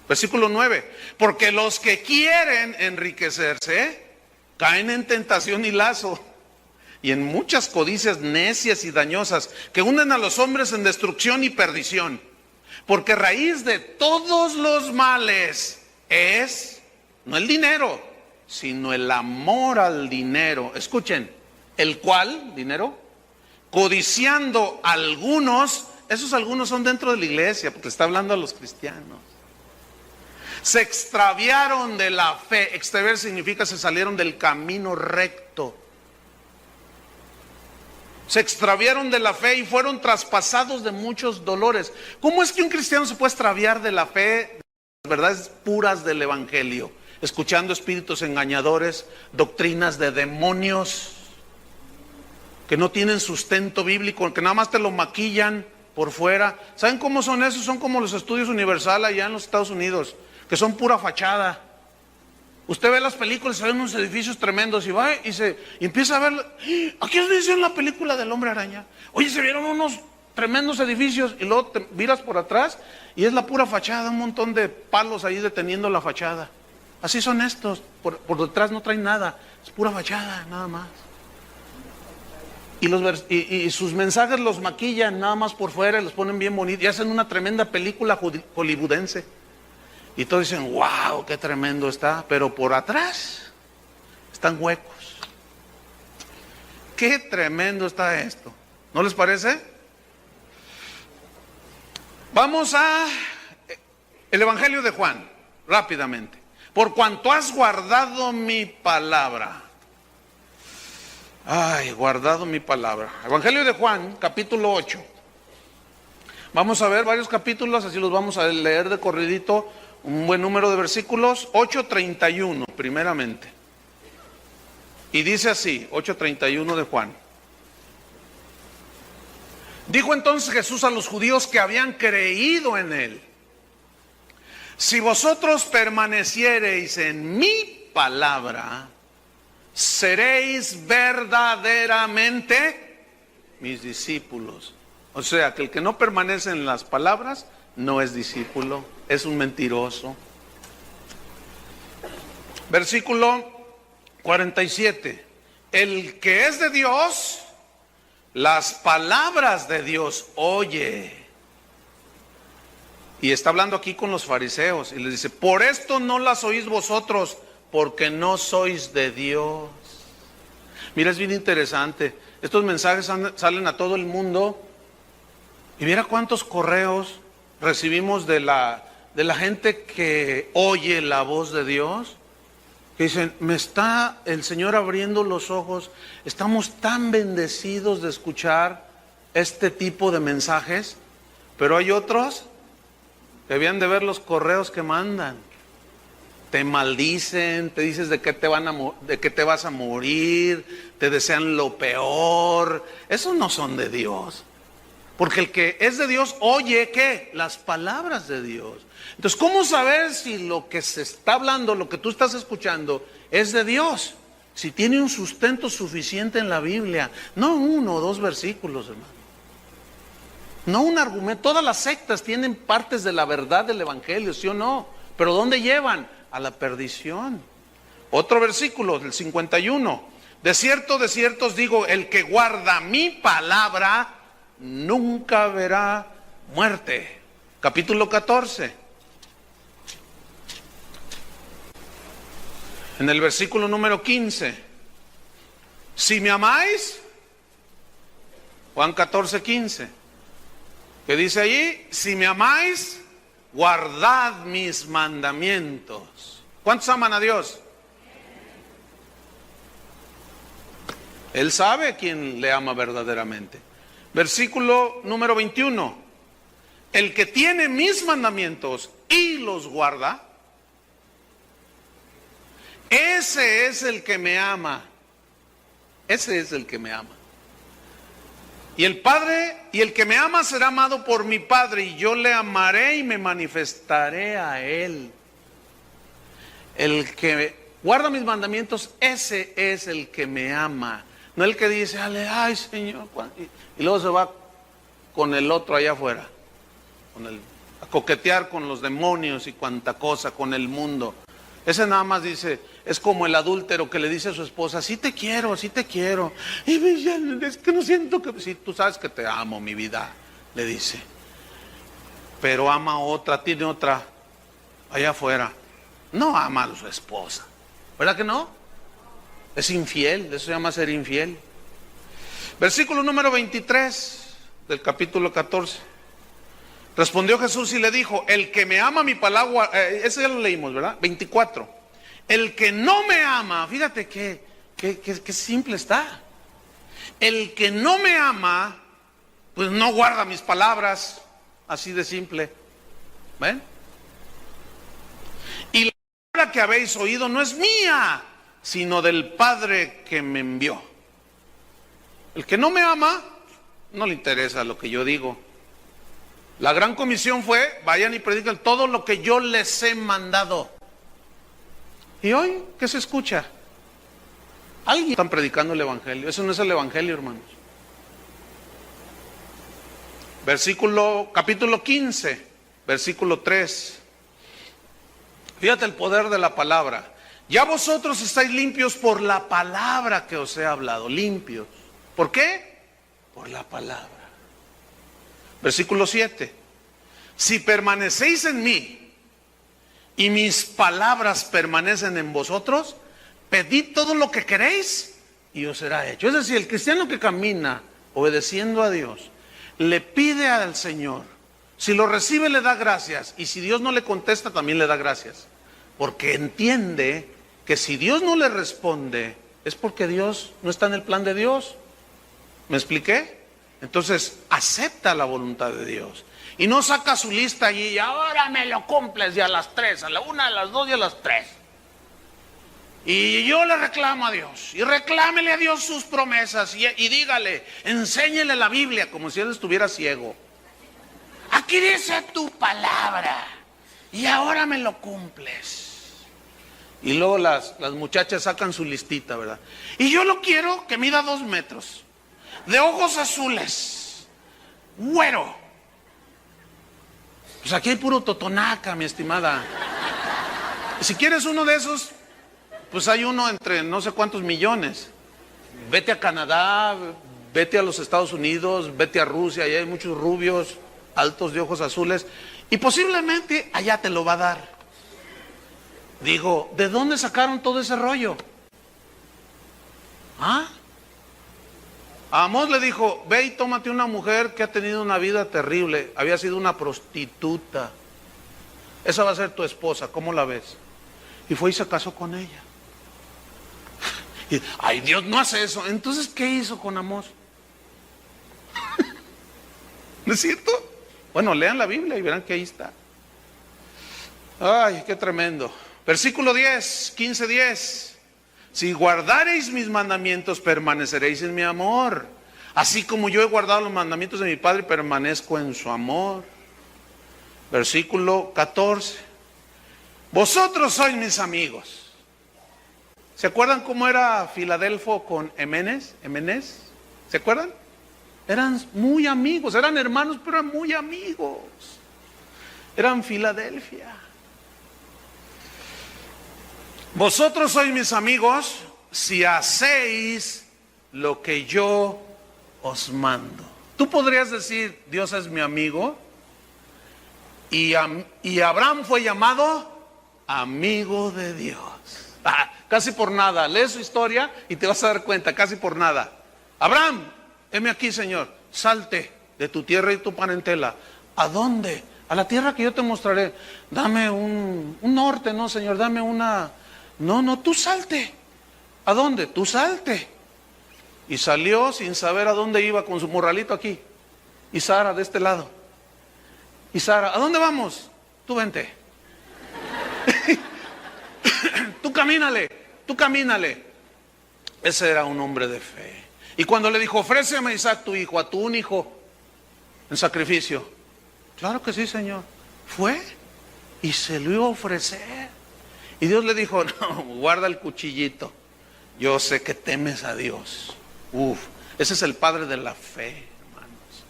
Speaker 1: Versículo 9. Porque los que quieren enriquecerse caen en tentación y lazo, y en muchas codicias necias y dañosas, que hunden a los hombres en destrucción y perdición. Porque raíz de todos los males es, no el dinero, sino el amor al dinero. Escuchen, el cual, dinero, codiciando algunos, esos algunos son dentro de la iglesia, porque está hablando a los cristianos. Se extraviaron de la fe. Extraviar significa se salieron del camino recto. Se extraviaron de la fe y fueron traspasados de muchos dolores. ¿Cómo es que un cristiano se puede extraviar de la fe, de las verdades puras del evangelio? Escuchando espíritus engañadores, doctrinas de demonios que no tienen sustento bíblico, que nada más te lo maquillan por fuera. ¿Saben cómo son esos? Son como los estudios Universal allá en los Estados Unidos, que son pura fachada. Usted ve las películas, se ven unos edificios tremendos y va y empieza a ver. Aquí es dice en la película del Hombre Araña. Oye, se vieron unos tremendos edificios y luego te miras por atrás y es la pura fachada, un montón de palos ahí deteniendo la fachada. Así son estos, por detrás no traen nada, es pura fachada, nada más. Y sus mensajes los maquillan nada más por fuera, los ponen bien bonitos y hacen una tremenda película hollywoodense. Y todos dicen, wow, qué tremendo está, pero por atrás están huecos. Qué tremendo está esto, ¿no les parece? Vamos a el Evangelio de Juan, rápidamente. Por cuanto has guardado mi palabra. Ay, guardado mi palabra. Evangelio de Juan, capítulo 8. Vamos a ver varios capítulos, así los vamos a leer de corridito. Un buen número de versículos, 8:31 primeramente. Y dice así, 8:31 de Juan. Dijo entonces Jesús a los judíos que habían creído en él: si vosotros permaneciereis en mi palabra, seréis verdaderamente mis discípulos. O sea, que el que no permanece en las palabras no es discípulo, es un mentiroso. Versículo 47. El que es de Dios, las palabras de Dios oye. Y está hablando aquí con los fariseos y les dice: por esto no las oís vosotros, porque no sois de Dios. Mira, es bien interesante. Estos mensajes salen a todo el mundo. Y mira cuántos correos recibimos de la gente que oye la voz de Dios, que dicen: me está el Señor abriendo los ojos, estamos tan bendecidos de escuchar este tipo de mensajes. Pero hay otros que habían de ver los correos que mandan, te maldicen, te dices de qué te vas a morir, te desean lo peor. Esos no son de Dios. Porque el que es de Dios oye, ¿qué? Las palabras de Dios. Entonces, ¿cómo saber si lo que se está hablando, lo que tú estás escuchando, es de Dios? Si tiene un sustento suficiente en la Biblia. No 1 o 2 versículos, hermano. No un argumento. Todas las sectas tienen partes de la verdad del Evangelio, ¿sí o no? Pero ¿dónde llevan? A la perdición. Otro versículo, del 51. De cierto os digo, el que guarda mi palabra nunca verá muerte. Capítulo 14. En el versículo número 15. Si me amáis, Juan 14:15. ¿Qué dice allí? Si me amáis, guardad mis mandamientos. ¿Cuántos aman a Dios? Él sabe quién le ama verdaderamente. Versículo número 21. El que tiene mis mandamientos y los guarda, ese es el que me ama. Ese es el que me ama. Y el que me ama será amado por mi Padre, y yo le amaré y me manifestaré a él. El que guarda mis mandamientos, ese es el que me ama. No el que dice: ay Señor, y luego se va con el otro allá afuera, a coquetear con los demonios y cuanta cosa, con el mundo. Ese nada más dice, es como el adúltero que le dice a su esposa: sí te quiero, sí te quiero. Y es que no siento que... Sí, tú sabes que te amo, mi vida, le dice. Pero ama a otra, tiene otra allá afuera. No ama a su esposa. ¿Verdad que no? Es infiel, eso se llama ser infiel. Versículo número 23 del capítulo 14. Respondió Jesús y le dijo, el que me ama mi palabra, ese ya lo leímos, ¿verdad? 24. El que no me ama, fíjate que simple está. El que no me ama, pues no guarda mis palabras, así de simple. ¿Ven? Y la palabra que habéis oído no es mía, sino del Padre que me envió. El que no me ama, no le interesa lo que yo digo. La gran comisión fue, vayan y prediquen todo lo que yo les he mandado. ¿Y hoy qué se escucha? Alguien está predicando el evangelio. Eso no es el evangelio, hermanos. Capítulo 15, versículo 3. Fíjate el poder de la palabra. Ya vosotros estáis limpios por la palabra que os he hablado. Limpios. ¿Por qué? Por la palabra. Versículo 7. Si permanecéis en mí y mis palabras permanecen en vosotros, pedid todo lo que queréis y os será hecho. Es decir, el cristiano que camina obedeciendo a Dios, le pide al Señor, si lo recibe le da gracias, y si Dios no le contesta también le da gracias, porque entiende que si Dios no le responde es porque Dios no está en el plan de Dios. ¿Me expliqué? Entonces acepta la voluntad de Dios y no saca su lista allí y ahora me lo cumples ya a las 3, a la 1, a las 2 y a las 3. Y yo le reclamo a Dios, y reclámele a Dios sus promesas, y dígale, enséñele la Biblia como si él estuviera ciego. Aquí dice tu palabra, y ahora me lo cumples. Y luego las muchachas sacan su listita, ¿verdad? Y yo lo quiero que mida 2 metros, de ojos azules, güero. Pues aquí hay puro totonaca, mi estimada. Si quieres uno de esos, pues hay uno entre no sé cuántos millones. Vete a Canadá, vete a los Estados Unidos, vete a Rusia, allá hay muchos rubios, altos de ojos azules, y posiblemente allá te lo va a dar. Digo, ¿de dónde sacaron todo ese rollo? ¿Ah? A Amós le dijo, ve y tómate una mujer que ha tenido una vida terrible, había sido una prostituta. Esa va a ser tu esposa, ¿cómo la ves? Y fue y se casó con ella. Y, ay, Dios no hace eso. Entonces, ¿qué hizo con Amós? ¿No es cierto? Bueno, lean la Biblia y verán que ahí está. Ay, qué tremendo. Versículo 10, 15:10. Si guardareis mis mandamientos, permaneceréis en mi amor. Así como yo he guardado los mandamientos de mi Padre, permanezco en su amor. Versículo 14. Vosotros sois mis amigos. ¿Se acuerdan cómo era Filadelfo con Emenes? ¿Se acuerdan? Eran muy amigos, eran hermanos, pero eran muy amigos. Eran Filadelfia. Vosotros sois mis amigos si hacéis lo que yo os mando. Tú podrías decir, Dios es mi amigo, y Abraham fue llamado amigo de Dios. Casi por nada, lee su historia y te vas a dar cuenta, casi por nada. Abraham, heme aquí, Señor, salte de tu tierra y tu parentela. ¿A dónde? A la tierra que yo te mostraré. Dame un norte, no, Señor, dame una... No, tú salte. ¿A dónde? Tú salte. Y salió sin saber a dónde iba con su morralito aquí. Y Sara de este lado. Y Sara, ¿a dónde vamos? Tú vente. Tú camínale. Ese era un hombre de fe. Y cuando le dijo, ofréceme a Isaac tu hijo, a tu un hijo, en sacrificio. Claro que sí, Señor. Fue y se lo iba a ofrecer. Y Dios le dijo, no, guarda el cuchillito. Yo sé que temes a Dios. Ese es el padre de la fe, hermanos.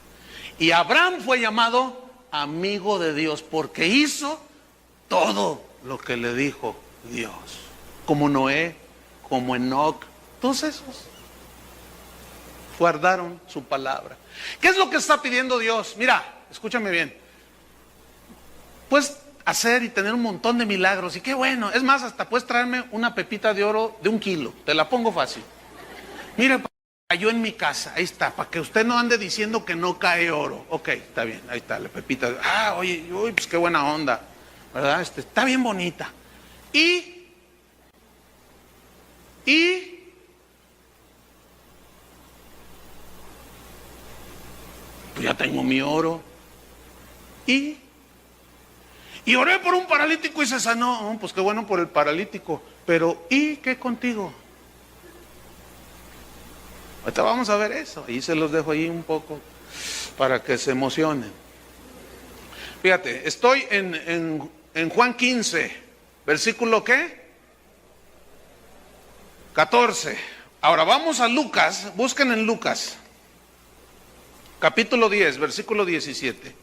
Speaker 1: Y Abraham fue llamado amigo de Dios porque hizo todo lo que le dijo Dios. Como Noé, como Enoc, todos esos guardaron su palabra. ¿Qué es lo que está pidiendo Dios? Mira, escúchame bien. Pues hacer y tener un montón de milagros. Y qué bueno. Es más, hasta puedes traerme una pepita de oro de 1 kilo. Te la pongo fácil. Mire, cayó en mi casa. Ahí está. Para que usted no ande diciendo que no cae oro. Ok, está bien. Ahí está la pepita. Oye, uy, pues qué buena onda. ¿Verdad? Está bien bonita. Y pues ya tengo mi oro. Y oré por un paralítico y se sanó. Pues qué bueno por el paralítico. Pero, ¿y qué contigo? Ahorita vamos a ver eso. Y se los dejo ahí un poco para que se emocionen. Fíjate, estoy en Juan 15, versículo ¿qué? 14. Ahora vamos a Lucas, busquen en Lucas, capítulo 10, versículo 17.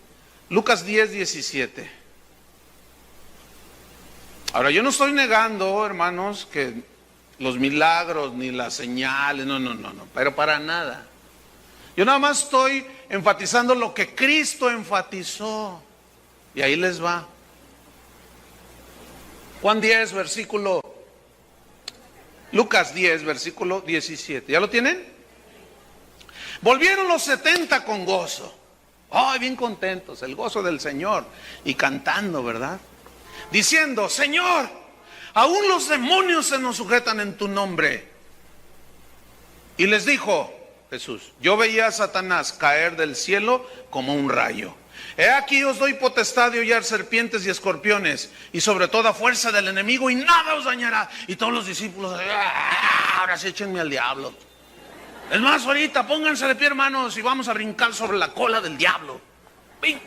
Speaker 1: Lucas 10, 17. Ahora yo no estoy negando, hermanos, que los milagros ni las señales, no, pero para nada. Yo nada más estoy enfatizando lo que Cristo enfatizó. Y ahí les va. Juan 10, versículo, Lucas 10, versículo 17. ¿Ya lo tienen? Volvieron los 70 con gozo. Ay, bien contentos, el gozo del Señor. Y cantando, ¿verdad? Diciendo, Señor, aún los demonios se nos sujetan en tu nombre. Y les dijo Jesús, yo veía a Satanás caer del cielo como un rayo. He aquí os doy potestad de hollar serpientes y escorpiones y sobre toda fuerza del enemigo y nada os dañará. Y todos los discípulos, ahora sí échenme al diablo. Es más, ahorita pónganse de pie, hermanos, y vamos a brincar sobre la cola del diablo.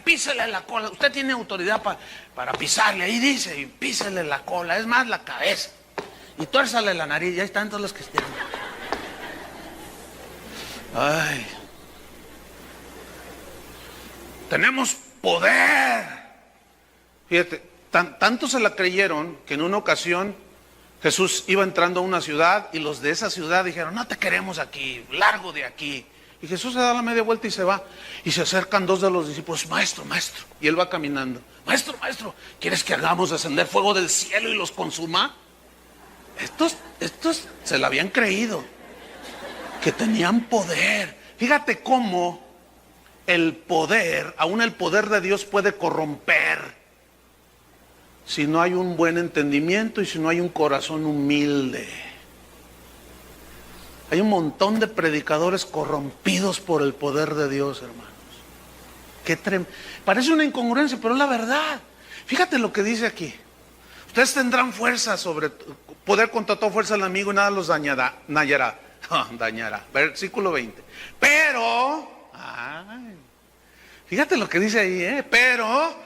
Speaker 1: Písele la cola, usted tiene autoridad para pisarle, ahí dice, y písele la cola, es más la cabeza. Y tuérzale la nariz, y ahí están todos los cristianos. Ay. Tenemos poder. Fíjate, tanto se la creyeron que en una ocasión Jesús iba entrando a una ciudad y los de esa ciudad dijeron, no te queremos aquí, largo de aquí. Y Jesús se da la media vuelta y se va. Y se acercan 2 de los discípulos, maestro, maestro. Y él va caminando, maestro, maestro, ¿quieres que hagamos descender fuego del cielo y los consuma? Estos se la habían creído, que tenían poder. Fíjate cómo el poder, aún el poder de Dios puede corromper si no hay un buen entendimiento y si no hay un corazón humilde. Hay un montón de predicadores corrompidos por el poder de Dios, hermanos. Parece una incongruencia, pero es la verdad. Fíjate lo que dice aquí. Ustedes tendrán fuerza sobre poder contra toda fuerza al enemigo y nada los dañará. Dañará. Versículo 20. Pero, fíjate lo que dice ahí, pero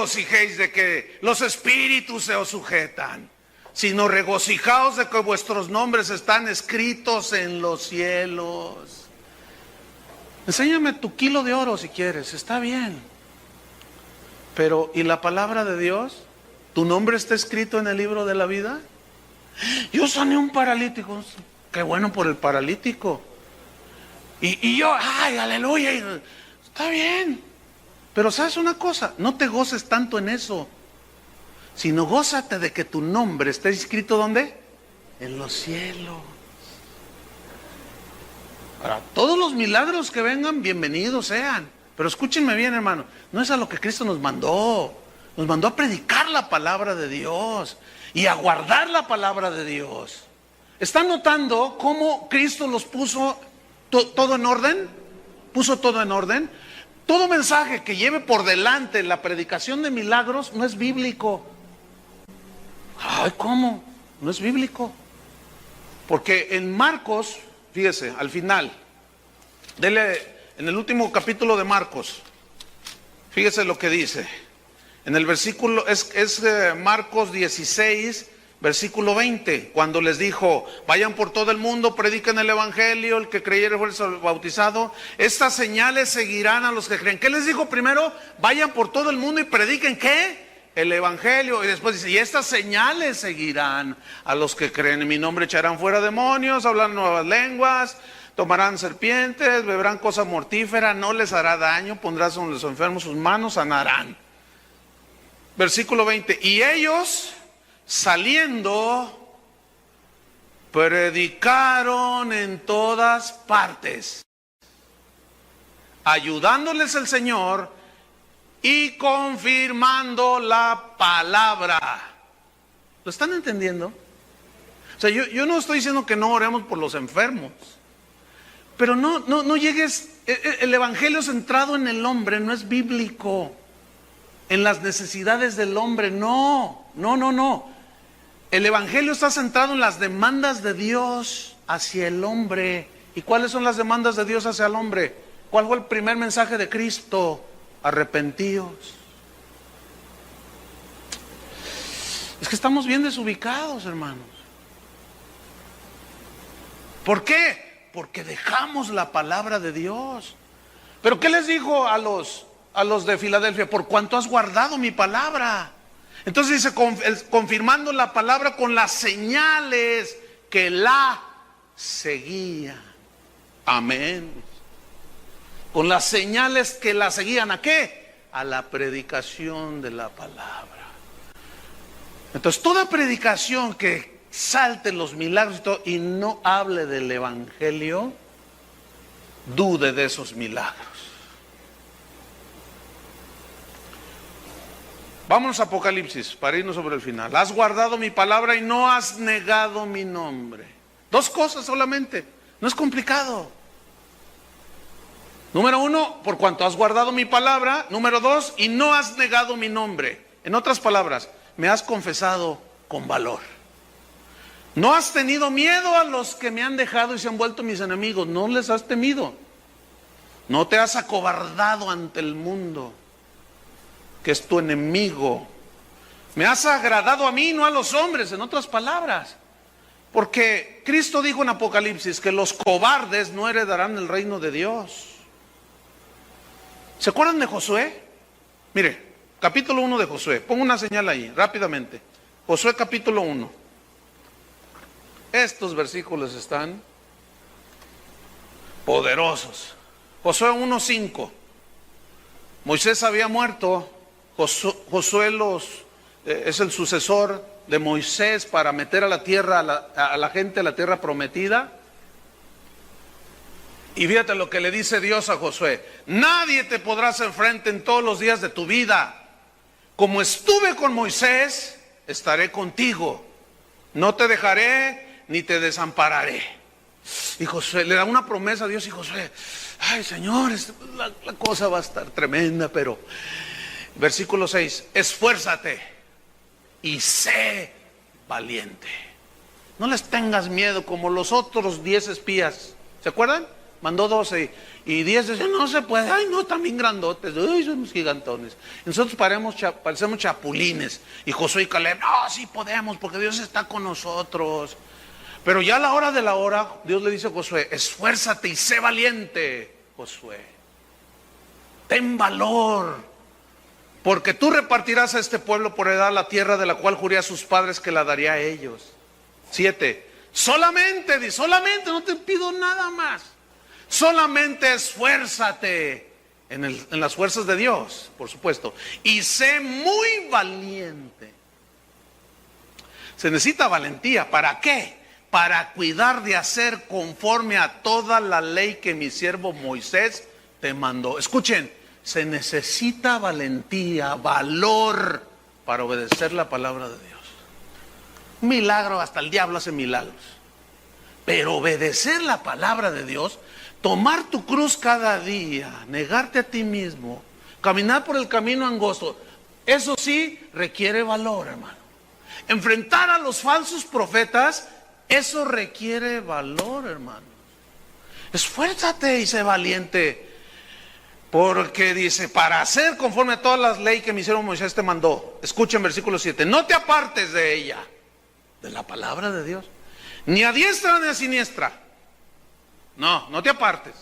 Speaker 1: regocijéis de que los espíritus se os sujetan, sino regocijaos de que vuestros nombres están escritos en los cielos. Enséñame tu kilo de oro si quieres, está bien. Pero, ¿y la palabra de Dios? ¿Tu nombre está escrito en el libro de la vida? Yo sané un paralítico. Qué bueno por el paralítico. Y yo, ay, aleluya. Está bien. Pero ¿sabes una cosa? No te goces tanto en eso, sino gózate de que tu nombre está escrito ¿dónde? En los cielos. Ahora, todos los milagros que vengan, bienvenidos sean. Pero escúchenme bien, hermano, no es a lo que Cristo nos mandó. Nos mandó a predicar la palabra de Dios y a guardar la palabra de Dios. ¿Están notando cómo Cristo los puso todo en orden? Puso todo en orden. Todo mensaje que lleve por delante la predicación de milagros no es bíblico. Ay, ¿cómo? No es bíblico. Porque en Marcos, fíjese, al final, en el último capítulo de Marcos, fíjese lo que dice. En el versículo, es Marcos 16, versículo 20, cuando les dijo, vayan por todo el mundo, prediquen el evangelio, el que creyere fuere bautizado. Estas señales seguirán a los que creen. ¿Qué les dijo primero? Vayan por todo el mundo y prediquen, ¿qué? El evangelio. Y después dice, y estas señales seguirán a los que creen. En mi nombre echarán fuera demonios, hablarán nuevas lenguas, tomarán serpientes, beberán cosa mortífera, no les hará daño, pondrán sobre los enfermos sus manos, sanarán. Versículo 20, y ellos saliendo predicaron en todas partes, ayudándoles el Señor y confirmando la palabra. ¿Lo están entendiendo? O sea, yo no estoy diciendo que no oremos por los enfermos, pero no llegues, el evangelio centrado en el hombre no es bíblico, en las necesidades del hombre, no. El evangelio está centrado en las demandas de Dios hacia el hombre. ¿Y cuáles son las demandas de Dios hacia el hombre? ¿Cuál fue el primer mensaje de Cristo? Arrepentíos. Es que estamos bien desubicados, hermanos. ¿Por qué? Porque dejamos la palabra de Dios. ¿Pero qué les dijo a los de Filadelfia? Por cuanto has guardado mi palabra. Entonces dice, confirmando la palabra con las señales que la seguían. Amén. Con las señales que la seguían, ¿a qué? A la predicación de la palabra. Entonces toda predicación que salte los milagros y no hable del evangelio, dude de esos milagros. Vámonos a Apocalipsis para irnos sobre el final. Has guardado mi palabra y no has negado mi nombre. Dos cosas solamente, no es complicado. Número uno, por cuanto has guardado mi palabra. Número dos, y no has negado mi nombre. En otras palabras, me has confesado con valor. No has tenido miedo a los que me han dejado y se han vuelto mis enemigos. No les has temido. No te has acobardado ante el mundo, que es tu enemigo. Me has agradado a mí, no a los hombres, en otras palabras. Porque Cristo dijo en Apocalipsis que los cobardes no heredarán el reino de Dios. ¿Se acuerdan de Josué? Mire, capítulo 1 de Josué. Pongo una señal ahí, rápidamente. Josué capítulo 1. Estos versículos están poderosos. Josué 1:5. Moisés había muerto. Josué es el sucesor de Moisés para meter a la tierra, a la gente a la tierra prometida. Y fíjate lo que le dice Dios a Josué: nadie te podrá hacer frente en todos los días de tu vida. Como estuve con Moisés, estaré contigo. No te dejaré ni te desampararé. Y Josué le da una promesa a Dios, y Josué, ay Señor, la cosa va a estar tremenda, pero versículo 6, esfuérzate y sé valiente. No les tengas miedo como los otros 10 espías. ¿Se acuerdan? Mandó 12 y 10 decían, no se puede. Ay, no, también grandotes. Ay, somos gigantones. Nosotros parecemos chapulines. Y Josué y Caleb, no, sí podemos porque Dios está con nosotros. Pero ya a la hora de la hora, Dios le dice a Josué, esfuérzate y sé valiente, Josué. Ten valor, porque tú repartirás a este pueblo por heredad la tierra de la cual juré a sus padres que la daría a ellos. 7. Solamente, no te pido nada más. Solamente esfuérzate en las fuerzas de Dios, por supuesto. Y sé muy valiente. Se necesita valentía. ¿Para qué? Para cuidar de hacer conforme a toda la ley que mi siervo Moisés te mandó. Escuchen, se necesita valentía, valor para obedecer la palabra de Dios. Un milagro, hasta el diablo hace milagros. Pero obedecer la palabra de Dios, tomar tu cruz cada día, negarte a ti mismo, caminar por el camino angosto, eso sí requiere valor, hermano. Enfrentar a los falsos profetas, eso requiere valor, hermano. Esfuérzate y sé valiente. Porque dice, para hacer conforme a todas las leyes que mi siervo Moisés te mandó. Escuchen versículo 7. No te apartes de ella, de la palabra de Dios, ni a diestra ni a siniestra. No te apartes.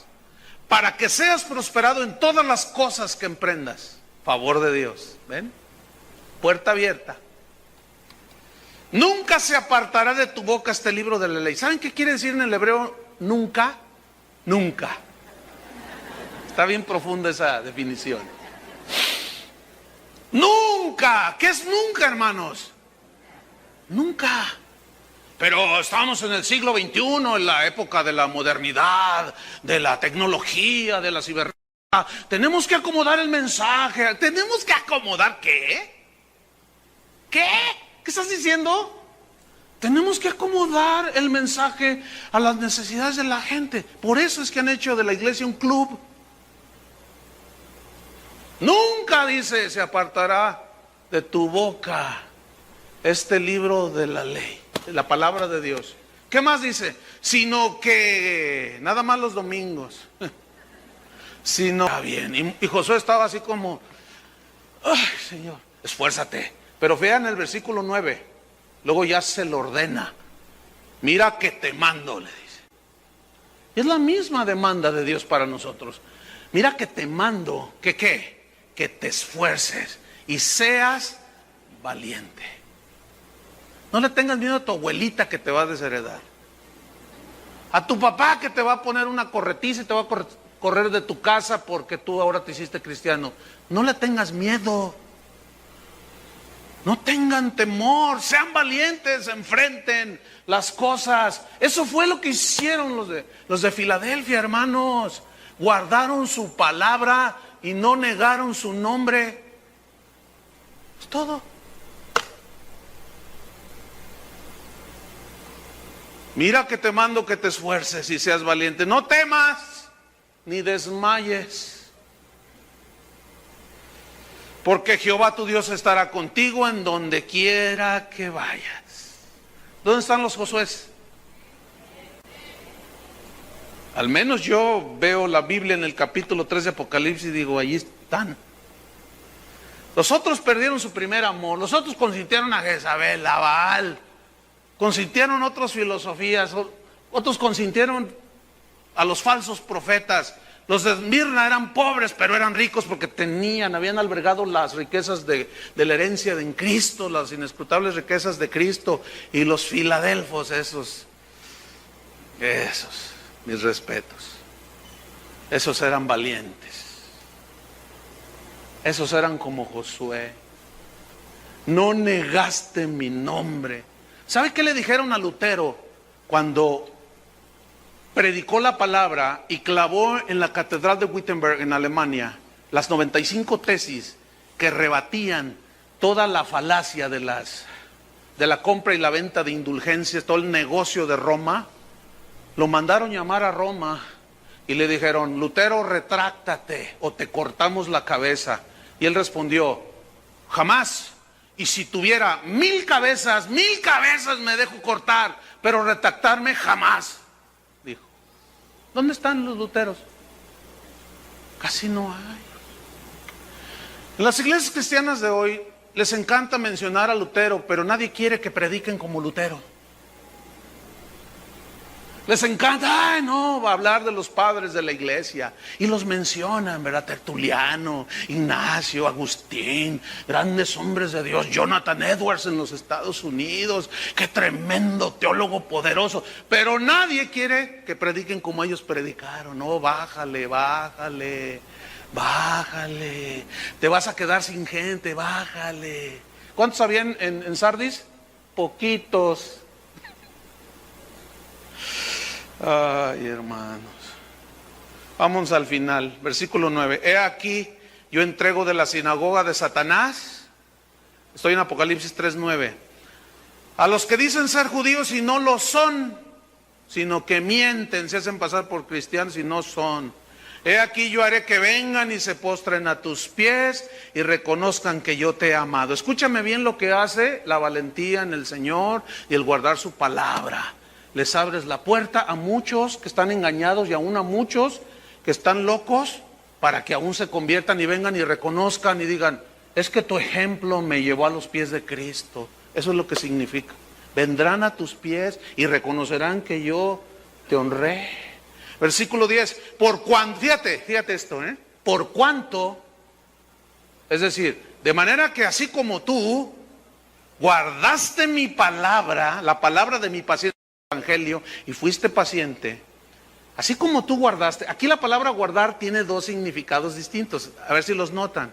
Speaker 1: Para que seas prosperado en todas las cosas que emprendas. Favor de Dios. ¿Ven? Puerta abierta. Nunca se apartará de tu boca este libro de la ley. ¿Saben qué quiere decir en el hebreo nunca? Nunca. Está bien profunda esa definición. Nunca. ¿Qué es nunca, hermanos? Nunca. Pero estamos en el siglo XXI, en la época de la modernidad, de la tecnología, de la cibernética. Tenemos que acomodar el mensaje. ¿Tenemos que acomodar qué? ¿Qué? ¿Qué estás diciendo? Tenemos que acomodar el mensaje a las necesidades de la gente. Por eso es que han hecho de la iglesia un club. Nunca, dice, se apartará de tu boca este libro de la ley, la palabra de Dios. ¿Qué más dice? Sino que, nada más los domingos. Sino, está bien. Y Josué estaba así como, ay, Señor, esfuérzate. Pero vean el versículo 9. Luego ya se lo ordena. Mira que te mando, le dice. Y es la misma demanda de Dios para nosotros. Mira que te mando, ¿que qué? Que te esfuerces y seas valiente. No le tengas miedo a tu abuelita que te va a desheredar. A tu papá que te va a poner una corretiza y te va a correr de tu casa porque tú ahora te hiciste cristiano. No le tengas miedo. No tengan temor, sean valientes, enfrenten las cosas. Eso fue lo que hicieron los de Filadelfia, hermanos. Guardaron su palabra y no negaron su nombre. Es todo. Mira que te mando que te esfuerces y seas valiente. No temas ni desmayes. Porque Jehová tu Dios estará contigo en donde quiera que vayas. ¿Dónde están los Josués? Al menos yo veo la Biblia en el capítulo 3 de Apocalipsis y digo, allí están. Los otros perdieron su primer amor. Los otros consintieron a Jezabel, a Baal. Consintieron otras filosofías. Otros consintieron a los falsos profetas. Los de Esmirna eran pobres, pero eran ricos porque habían albergado las riquezas de la herencia en Cristo, las inescrutables riquezas de Cristo. Y los filadelfos, esos, mis respetos. Esos eran valientes. Esos eran como Josué. No negaste mi nombre. ¿Sabe qué le dijeron a Lutero cuando predicó la palabra y clavó en la catedral de Wittenberg en Alemania las 95 tesis que rebatían toda la falacia de la compra y la venta de indulgencias, todo el negocio de Roma? Lo mandaron llamar a Roma y le dijeron, Lutero, retráctate o te cortamos la cabeza. Y él respondió, jamás. Y si tuviera 1000 cabezas me dejo cortar, pero retractarme jamás. ¿Dónde están los luteros? Casi no hay. En las iglesias cristianas de hoy les encanta mencionar a Lutero, pero nadie quiere que prediquen como Lutero. Les encanta, va a hablar de los padres de la iglesia. Y los mencionan, ¿verdad? Tertuliano, Ignacio, Agustín, grandes hombres de Dios, Jonathan Edwards en los Estados Unidos. Qué tremendo teólogo poderoso. Pero nadie quiere que prediquen como ellos predicaron. No, bájale. Te vas a quedar sin gente, bájale. ¿Cuántos habían en Sardis? Poquitos. Ay, hermanos. Vamos al final, versículo 9. He aquí, yo entrego de la sinagoga de Satanás. Estoy en Apocalipsis 3:9. A los que dicen ser judíos y no lo son, sino que mienten, se hacen pasar por cristianos y no son. He aquí yo haré que vengan y se postren a tus pies y reconozcan que yo te he amado. Escúchame bien lo que hace la valentía en el Señor y el guardar su palabra. Les abres la puerta a muchos que están engañados y aún a muchos que están locos para que aún se conviertan y vengan y reconozcan y digan, es que tu ejemplo me llevó a los pies de Cristo. Eso es lo que significa. Vendrán a tus pies y reconocerán que yo te honré. Versículo 10, por cuanto, fíjate esto, por cuanto, es decir, de manera que así como tú guardaste mi palabra, la palabra de mi paciente evangelio, y fuiste paciente, así como tú guardaste, aquí la palabra guardar tiene dos significados distintos, a ver si los notan.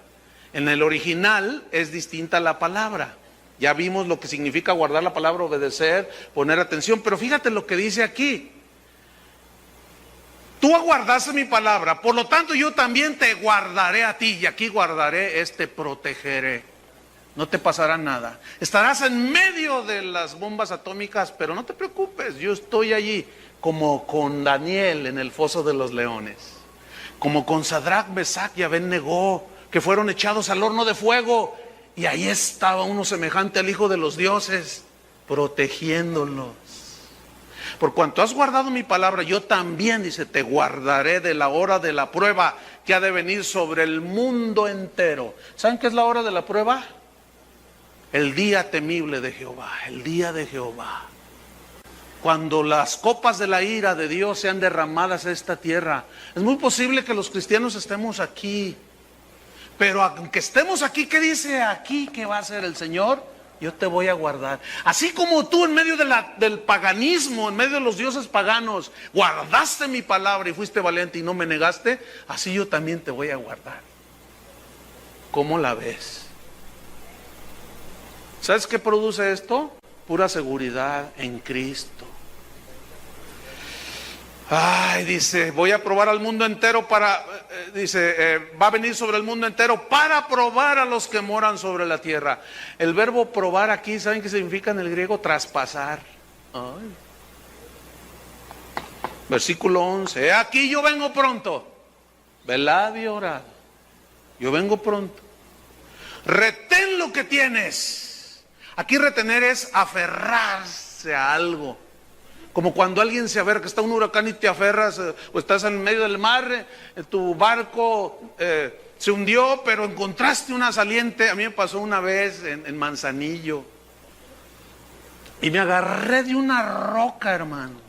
Speaker 1: En el original es distinta la palabra. Ya vimos lo que significa guardar la palabra, obedecer, poner atención, pero fíjate lo que dice aquí. Tú guardaste mi palabra, por lo tanto yo también te guardaré a ti, y aquí guardaré te protegeré. No te pasará nada. Estarás en medio de las bombas atómicas, pero no te preocupes, yo estoy allí, como con Daniel en el foso de los leones, como con Sadrach, Mesach y Abed-Negó, que fueron echados al horno de fuego, y ahí estaba uno semejante al Hijo de los dioses, protegiéndolos. Por cuanto has guardado mi palabra, yo también, dice, te guardaré de la hora de la prueba que ha de venir sobre el mundo entero. ¿Saben qué es la hora de la prueba? El día temible de Jehová, el día de Jehová. Cuando las copas de la ira de Dios sean derramadas a esta tierra. Es muy posible que los cristianos estemos aquí. Pero aunque estemos aquí, ¿qué dice aquí que va a hacer el Señor? Yo te voy a guardar. Así como tú en medio del paganismo, en medio de los dioses paganos, guardaste mi palabra y fuiste valiente y no me negaste, así yo también te voy a guardar. ¿Cómo la ves? ¿Sabes qué produce esto? Pura seguridad en Cristo. Ay, dice, voy a probar al mundo entero va a venir sobre el mundo entero para probar a los que moran sobre la tierra. El verbo probar aquí, ¿saben qué significa en el griego? Traspasar. Ay. Versículo 11, he aquí yo vengo pronto, velad y orad, yo vengo pronto. Retén lo que tienes. Aquí retener es aferrarse a algo. Como cuando alguien se aferra, que está un huracán y te aferras, o estás en medio del mar, tu barco se hundió, pero encontraste una saliente. A mí me pasó una vez en Manzanillo, y me agarré de una roca, hermanos,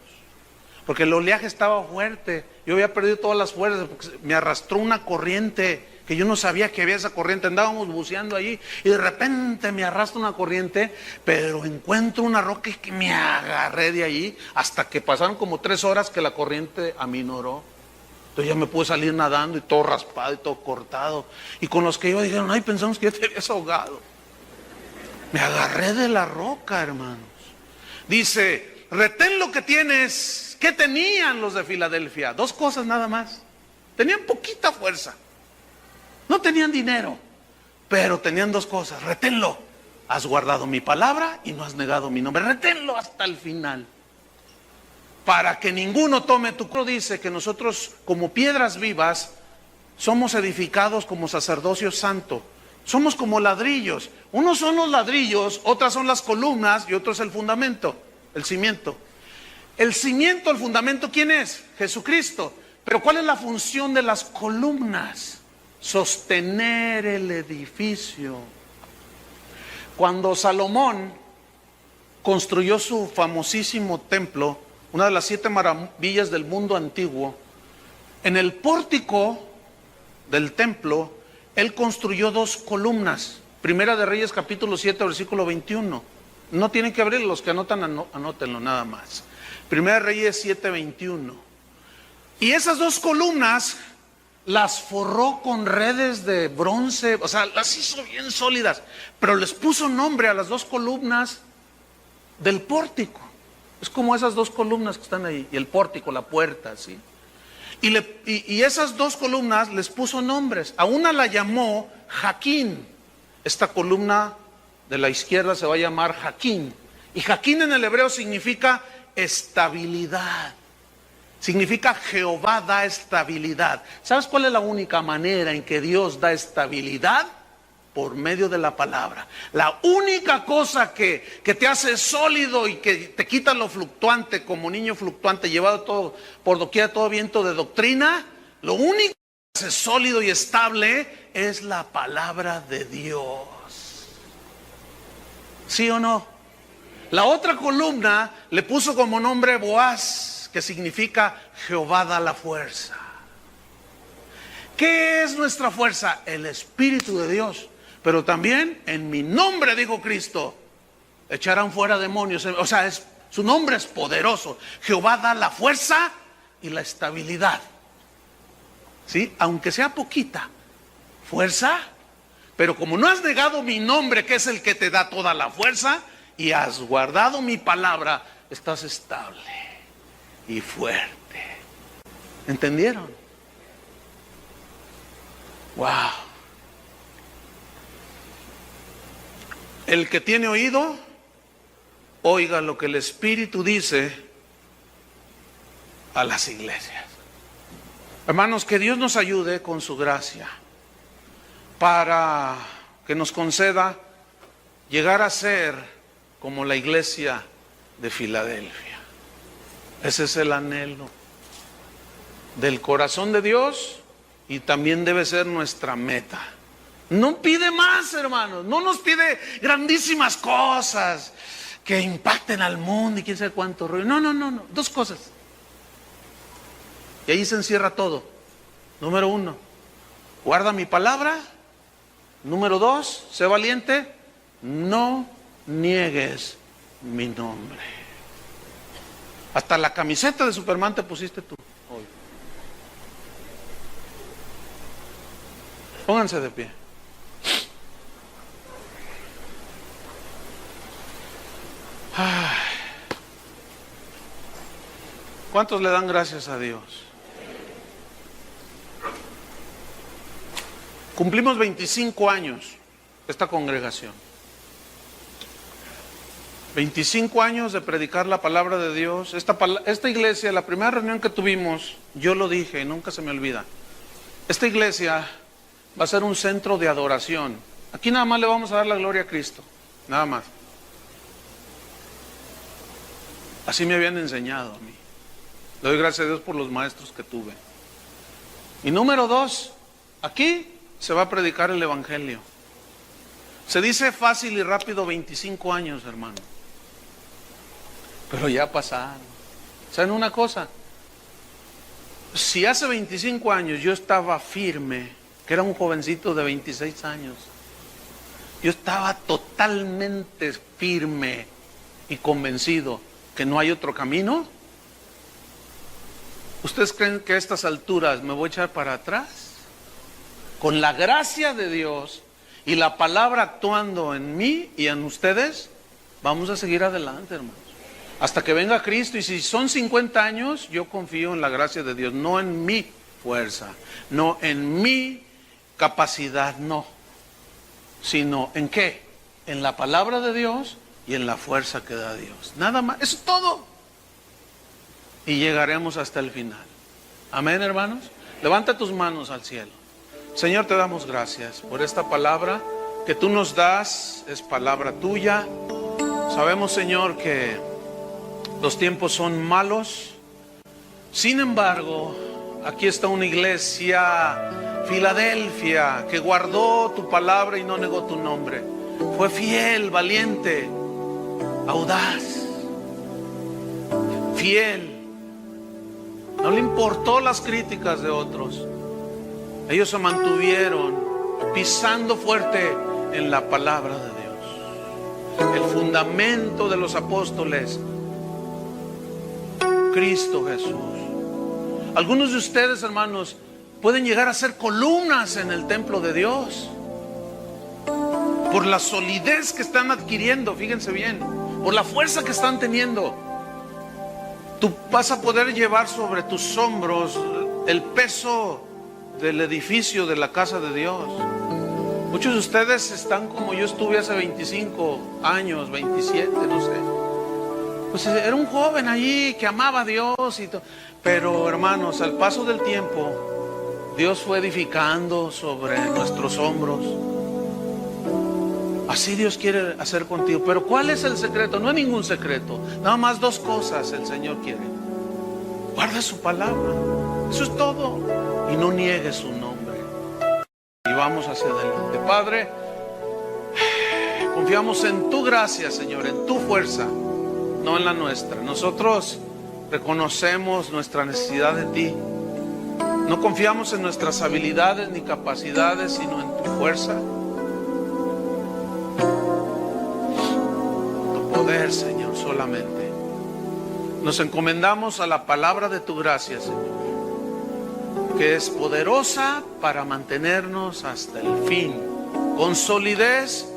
Speaker 1: porque el oleaje estaba fuerte. Yo había perdido todas las fuerzas, porque me arrastró una corriente, que yo no sabía que había esa corriente. Andábamos buceando allí y de repente me arrastra una corriente, pero encuentro una roca y que me agarré de allí hasta que pasaron como 3 horas que la corriente aminoró. Entonces ya me pude salir nadando y todo raspado y todo cortado. Y con los que iba dijeron, ay, pensamos que ya te habías ahogado. Me agarré de la roca, hermanos. Dice, retén lo que tienes. ¿Qué tenían los de Filadelfia? 2 cosas nada más. Tenían poquita fuerza. No tenían dinero, pero tenían 2 cosas. Reténlo. Has guardado mi palabra y no has negado mi nombre. Reténlo hasta el final. Para que ninguno tome tu coro. Dice que nosotros, como piedras vivas, somos edificados como sacerdocio santo. Somos como ladrillos. Unos son los ladrillos, otras son las columnas y otro es el fundamento, el cimiento. El cimiento, el fundamento, ¿quién es? Jesucristo. Pero ¿cuál es la función de las columnas? Sostener el edificio. Cuando Salomón construyó su famosísimo templo, una de las 7 maravillas del mundo antiguo, en el pórtico del templo, él construyó 2 columnas. Primera de Reyes capítulo 7, versículo 21. No tienen que abrir, los que anotan, anótenlo nada más. Primera de Reyes 7, 21. Y esas 2 columnas las forró con redes de bronce, o sea, las hizo bien sólidas, pero les puso nombre a las 2 columnas del pórtico. Es como esas 2 columnas que están ahí, y el pórtico, la puerta, ¿sí? Y esas dos columnas les puso nombres. A una la llamó Jaquín. Esta columna de la izquierda se va a llamar Jaquín. Y Jaquín en el hebreo significa estabilidad. Significa Jehová da estabilidad. ¿Sabes cuál es la única manera en que Dios da estabilidad? Por medio de la palabra. La única cosa que te hace sólido y que te quita lo fluctuante, como niño fluctuante, llevado todo por doquier, todo viento de doctrina, lo único que te hace sólido y estable es la palabra de Dios. ¿Sí o no? La otra columna le puso como nombre Boaz, que significa Jehová da la fuerza. ¿Qué es nuestra fuerza? El Espíritu de Dios. Pero también en mi nombre, dijo Cristo, echarán fuera demonios. O sea, su nombre es poderoso. Jehová da la fuerza y la estabilidad. ¿Sí? Aunque sea poquita fuerza, pero como no has negado mi nombre, que es el que te da toda la fuerza, y has guardado mi palabra, estás estable y fuerte. ¿Entendieron? Wow. El que tiene oído, oiga lo que el Espíritu dice a las iglesias. Hermanos, que Dios nos ayude con su gracia para que nos conceda llegar a ser como la iglesia de Filadelfia. Ese es el anhelo del corazón de Dios y también debe ser nuestra meta. No pide más, hermanos, no nos pide grandísimas cosas que impacten al mundo y quién sabe cuánto rollo. No, dos cosas. Y ahí se encierra todo. Número 1, guarda mi palabra. Número 2, sé valiente, no niegues mi nombre. Hasta la camiseta de Superman te pusiste tú hoy. Pónganse de pie. Ay. ¿Cuántos le dan gracias a Dios? Cumplimos 25 años esta congregación. 25 años de predicar la palabra de Dios. Esta iglesia, la primera reunión que tuvimos, yo lo dije, nunca se me olvida. Esta iglesia va a ser un centro de adoración. Aquí nada más le vamos a dar la gloria a Cristo, nada más. Así me habían enseñado a mí. Le doy gracias a Dios por los maestros que tuve. Y número 2, aquí se va a predicar el Evangelio. Se dice fácil y rápido 25 años, hermano. Pero ya pasaron. ¿Saben una cosa? Si hace 25 años yo estaba firme, que era un jovencito de 26 años, yo estaba totalmente firme y convencido que no hay otro camino. ¿Ustedes creen que a estas alturas me voy a echar para atrás? Con la gracia de Dios y la palabra actuando en mí y en ustedes, vamos a seguir adelante, hermanos. Hasta que venga Cristo. Y si son 50 años, yo confío en la gracia de Dios, no en mi fuerza, no en mi capacidad, no. Sino ¿en qué? En la palabra de Dios y en la fuerza que da Dios. Nada más, eso es todo. Y llegaremos hasta el final. Amén, hermanos. Levanta tus manos al cielo. Señor, te damos gracias por esta palabra que tú nos das, es palabra tuya. Sabemos, Señor, que los tiempos son malos. Sin embargo, aquí está una iglesia, Filadelfia, que guardó tu palabra y no negó tu nombre. Fue fiel, valiente, audaz, fiel. No le importó las críticas de otros. Ellos se mantuvieron pisando fuerte en la palabra de Dios. El fundamento de los apóstoles, Cristo Jesús. Algunos de ustedes, hermanos, pueden llegar a ser columnas en el templo de Dios por la solidez que están adquiriendo, fíjense bien, por la fuerza que están teniendo. Tú vas a poder llevar sobre tus hombros el peso del edificio de la casa de Dios. Muchos de ustedes están como yo estuve hace 25 años, 27, no sé. Pues era un joven allí que amaba a Dios y todo. Pero hermanos, al paso del tiempo, Dios fue edificando sobre nuestros hombros. Así Dios quiere hacer contigo. Pero ¿cuál es el secreto? No hay ningún secreto. Nada más dos cosas el Señor quiere. Guarda su palabra. Eso es todo. Y no niegues su nombre. Y vamos hacia adelante. Padre, confiamos en tu gracia, Señor, en tu fuerza, no en la nuestra. Nosotros reconocemos nuestra necesidad de ti. No confiamos en nuestras habilidades ni capacidades, sino en tu fuerza, tu poder, Señor, solamente. Nos encomendamos a la palabra de tu gracia, Señor, que es poderosa para mantenernos hasta el fin, con solidez